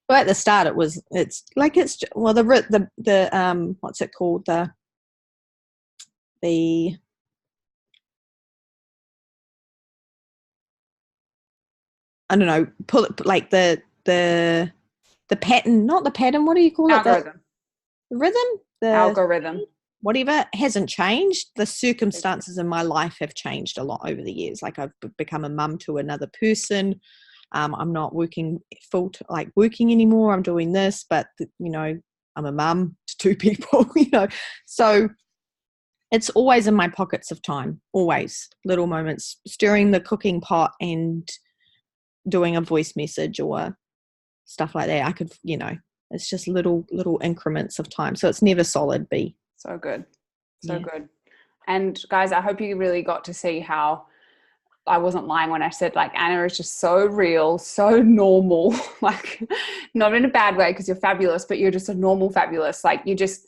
Well, at the start, what's it called? I don't know, pull it like the pattern, not the pattern, what do you call it? Algorithm. The rhythm? The algorithm. Whatever hasn't changed. The circumstances in my life have changed a lot over the years. Like I've become a mum to another person. I'm not working working anymore. I'm doing this, but you know, I'm a mum to 2 people, you know. So it's always in my pockets of time, always little moments, stirring the cooking pot and doing a voice message or stuff like that. I could, you know, it's just little increments of time. So it's never solid, B. So good. So good. And guys, I hope you really got to see how I wasn't lying when I said like Anna is just so real, so normal, like not in a bad way because you're fabulous, but you're just a normal fabulous. Like you're just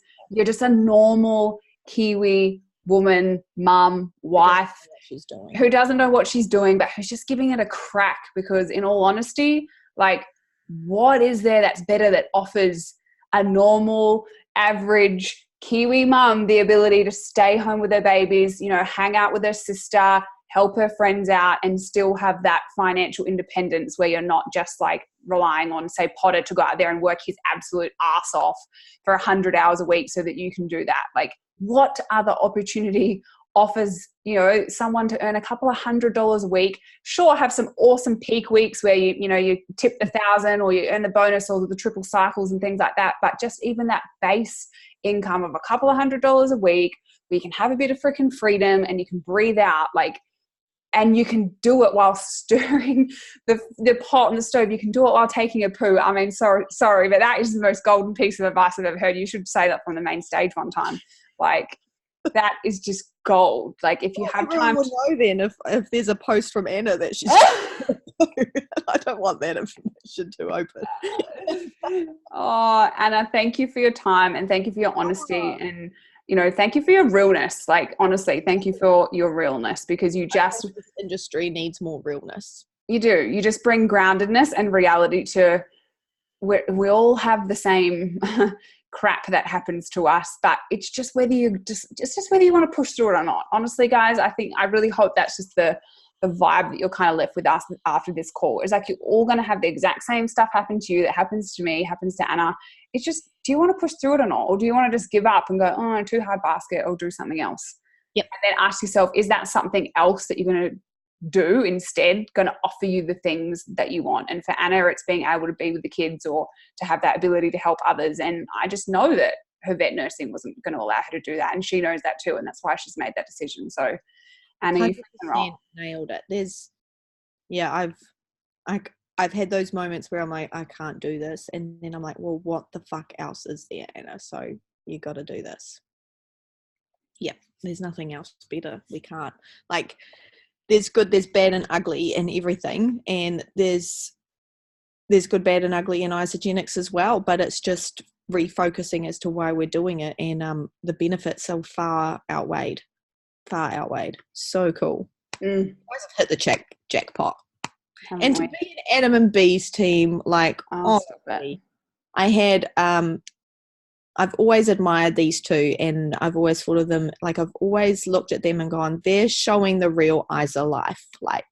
a normal Kiwi woman, mum, wife, What she's doing. who doesn't know what she's doing, but who's just giving it a crack. Because in all honesty, like, what is there that's better that offers a normal, average Kiwi mum the ability to stay home with her babies, you know, hang out with her sister, help her friends out, and still have that financial independence where you're not just like relying on, say, Potter to go out there and work his absolute ass off for 100 hours a week so that you can do that. Like, what other opportunity offers, you know, someone to earn a couple of $100 a week? Sure, have some awesome peak weeks where you tip the 1,000 or you earn the bonus or the triple cycles and things like that. But just even that base income of a couple of $100 a week, where you can have a bit of freaking freedom and you can breathe out, like, and you can do it while stirring the pot on the stove. You can do it while taking a poo. I mean, sorry, but that is the most golden piece of advice I've ever heard. You should say that from the main stage one time. Like, that is just gold. Like, if you have time to know, then if there's a post from Anna that she's I don't want that information to open. Oh, Anna, thank you for your time, and thank you for your honesty, and, you know, thank you for your realness. Like, honestly, thank you for your realness, because you just, this industry needs more realness. You do. You just bring groundedness and reality to, we all have the same crap that happens to us, but it's just whether you whether you want to push through it or not. Honestly, guys, I really hope that's just the vibe that you're kind of left with us after this call. It's like, you're all going to have the exact same stuff happen to you that happens to me, happens to Anna. It's just, do you want to push through it or not? Or do you want to just give up and go, oh, too hard basket, or do something else? Yep. And then ask yourself, is that something else that you're going to do instead going to offer you the things that you want? And for Anna, it's being able to be with the kids or to have that ability to help others. And I just know that her vet nursing wasn't going to allow her to do that, and she knows that too, and that's why she's made that decision. So Anna, you nailed it. I've had those moments where I'm like, I can't do this, and then I'm like, well, what the fuck else is there, Anna? So you got to do this. Yep, there's nothing else better. We can't, like, there's good, there's bad and ugly in everything, and there's good, bad and ugly in Isagenix as well, but it's just refocusing as to why we're doing it, and the benefits are far outweighed. So cool. Always have hit the jackpot. And to be an Adam and Bees team, like, I had I've always admired these two, and I've always thought of them, like, I've always looked at them and gone, they're showing the real Isa life. Like,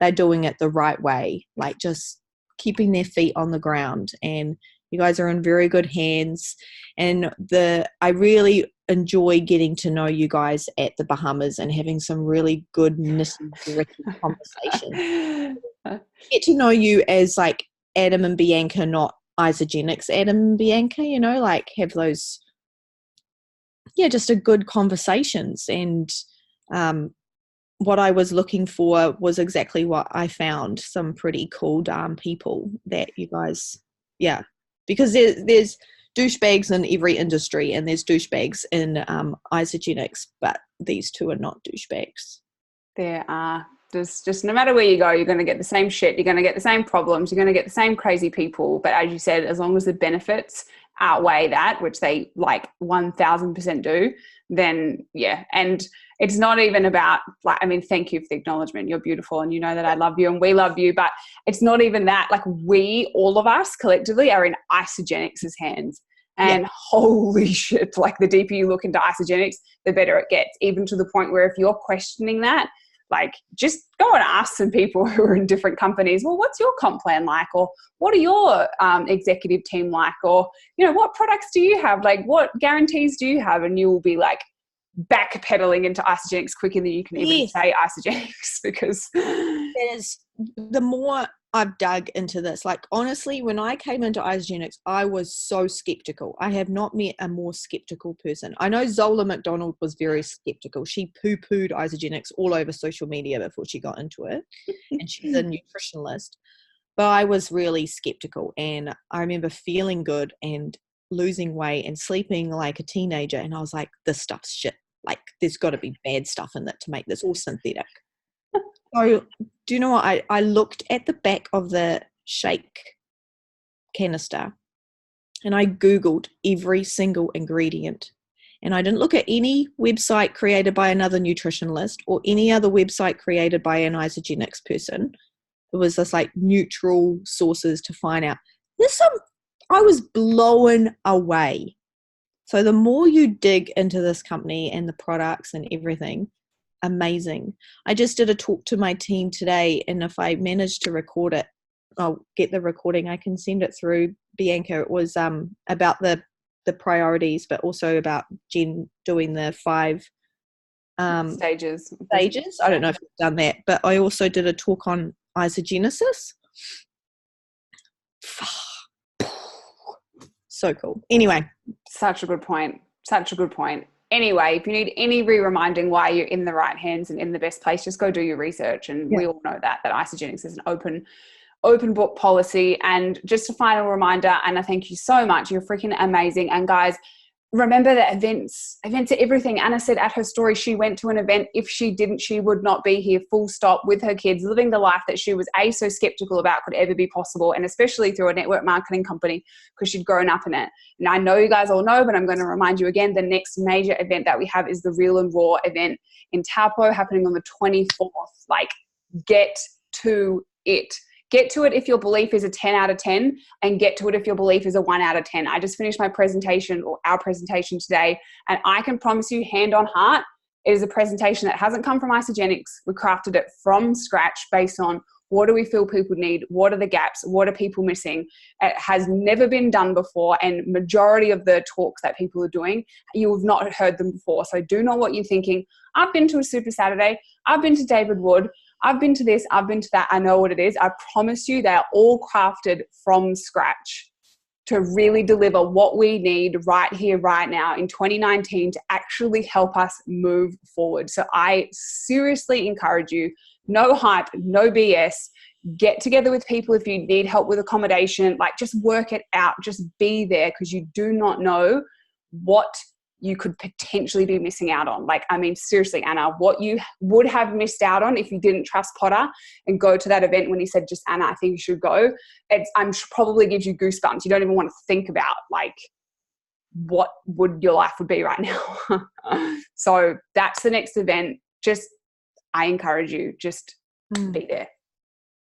they're doing it the right way, like, just keeping their feet on the ground, and you guys are in very good hands. And I really enjoy getting to know you guys at the Bahamas and having some really good nitty-gritty conversation. Get to know you as, like, Adam and Bianca, not Isagenix Adam and Bianca, you know, like, have those, just a good conversations. And what I was looking for was exactly what I found, some pretty cool darn people that you guys, because there's douchebags in every industry, and there's douchebags in Isagenix, but these two are not douchebags. There are. There's just, no matter where you go, you're going to get the same shit. You're going to get the same problems. You're going to get the same crazy people. But as you said, as long as the benefits outweigh that, which they like 1000% do, then And it's not even about, like, I mean, thank you for the acknowledgement. You're beautiful, and you know that I love you and we love you. But it's not even that. Like, all of us collectively are in Isagenix's hands. And holy shit, like, the deeper you look into Isagenix, the better it gets. Even to the point where if you're questioning that, like, just go and ask some people who are in different companies, well, what's your comp plan like? Or what are your executive team like? Or, you know, what products do you have? Like, what guarantees do you have? And you will be, like, backpedaling into Isagenix quicker than you can even say Isagenix, because the more I've dug into this, like, honestly, when I came into Isagenix, I was so skeptical. I have not met a more skeptical person. I know Zola McDonald was very skeptical. She poo-pooed Isagenix all over social media before she got into it, and she's a nutritionalist. But I was really skeptical, and I remember feeling good and losing weight and sleeping like a teenager, and I was like, this stuff's shit. Like, there's got to be bad stuff in it to make this all synthetic. So, do you know what? I looked at the back of the shake canister, and I Googled every single ingredient, And I didn't look at any website created by another nutritionist or any other website created by an Isagenix person. It was just like neutral sources to find out. I was blown away. So the more you dig into this company and the products and everything, amazing. I just did a talk to my team today, and if I manage to record it, I'll get the recording. I can send it through Bianca. It was about the priorities, but also about Jen doing the 5 stages. I don't know if you've done that, but I also did a talk on isogenesis. So cool. Anyway. Such a good point. Anyway, if you need any re-reminding why you're in the right hands and in the best place, just go do your research. And we all know that Isagenix is an open book policy. And just a final reminder, Anna, thank you so much. You're freaking amazing. And guys, remember that events are everything. Anna said at her story, she went to an event. If she didn't, she would not be here, full stop, with her kids, living the life that she was so skeptical about could ever be possible. And especially through a network marketing company, because she'd grown up in it. And I know you guys all know, but I'm going to remind you again, the next major event that we have is the Real and Raw event in Taupo, happening on the 24th. Like, get to it. Get to it if your belief is a 10 out of 10, and get to it if your belief is a 1 out of 10. I just finished my presentation, or our presentation today, and I can promise you, hand on heart, it is a presentation that hasn't come from Isagenix. We crafted it from scratch based on what do we feel people need, what are the gaps, what are people missing. It has never been done before, and majority of the talks that people are doing, you have not heard them before. So do know what you're thinking. I've been to a Super Saturday. I've been to David Wood. I've been to this, I've been to that. I know what it is. I promise you, they're all crafted from scratch to really deliver what we need right here, right now in 2019 to actually help us move forward. So I seriously encourage you, no hype, no BS. Get together with people if you need help with accommodation. Like, just work it out. Just be there, because you do not know what you could potentially be missing out on. Like, I mean, seriously, Anna, what you would have missed out on if you didn't trust Potter and go to that event when he said, just Anna, I think you should go. Probably gives you goosebumps. You don't even want to think about, like, what would your life would be right now. So that's the next event. Just, I encourage you, just be there.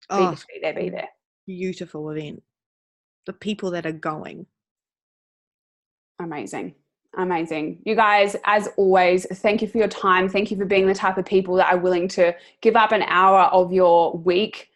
Be there. Beautiful event. The people that are going. Amazing. You guys, as always, thank you for your time. Thank you for being the type of people that are willing to give up an hour of your week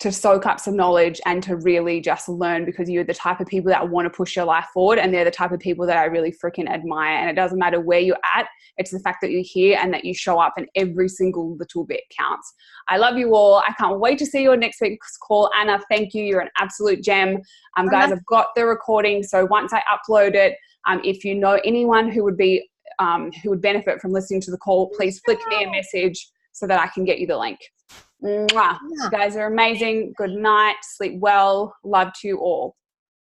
to soak up some knowledge and to really just learn, because you're the type of people that want to push your life forward, and they're the type of people that I really freaking admire. And it doesn't matter where you're at. It's the fact that you're here and that you show up, and every single little bit counts. I love you all. I can't wait to see you on next week's call. Anna, thank you. You're an absolute gem. Guys, I've got the recording. So once I upload it, if you know anyone who would benefit from listening to the call, please flick me a message so that I can get you the link. Mwah. You guys are amazing. Good night. Sleep well. Love to you all.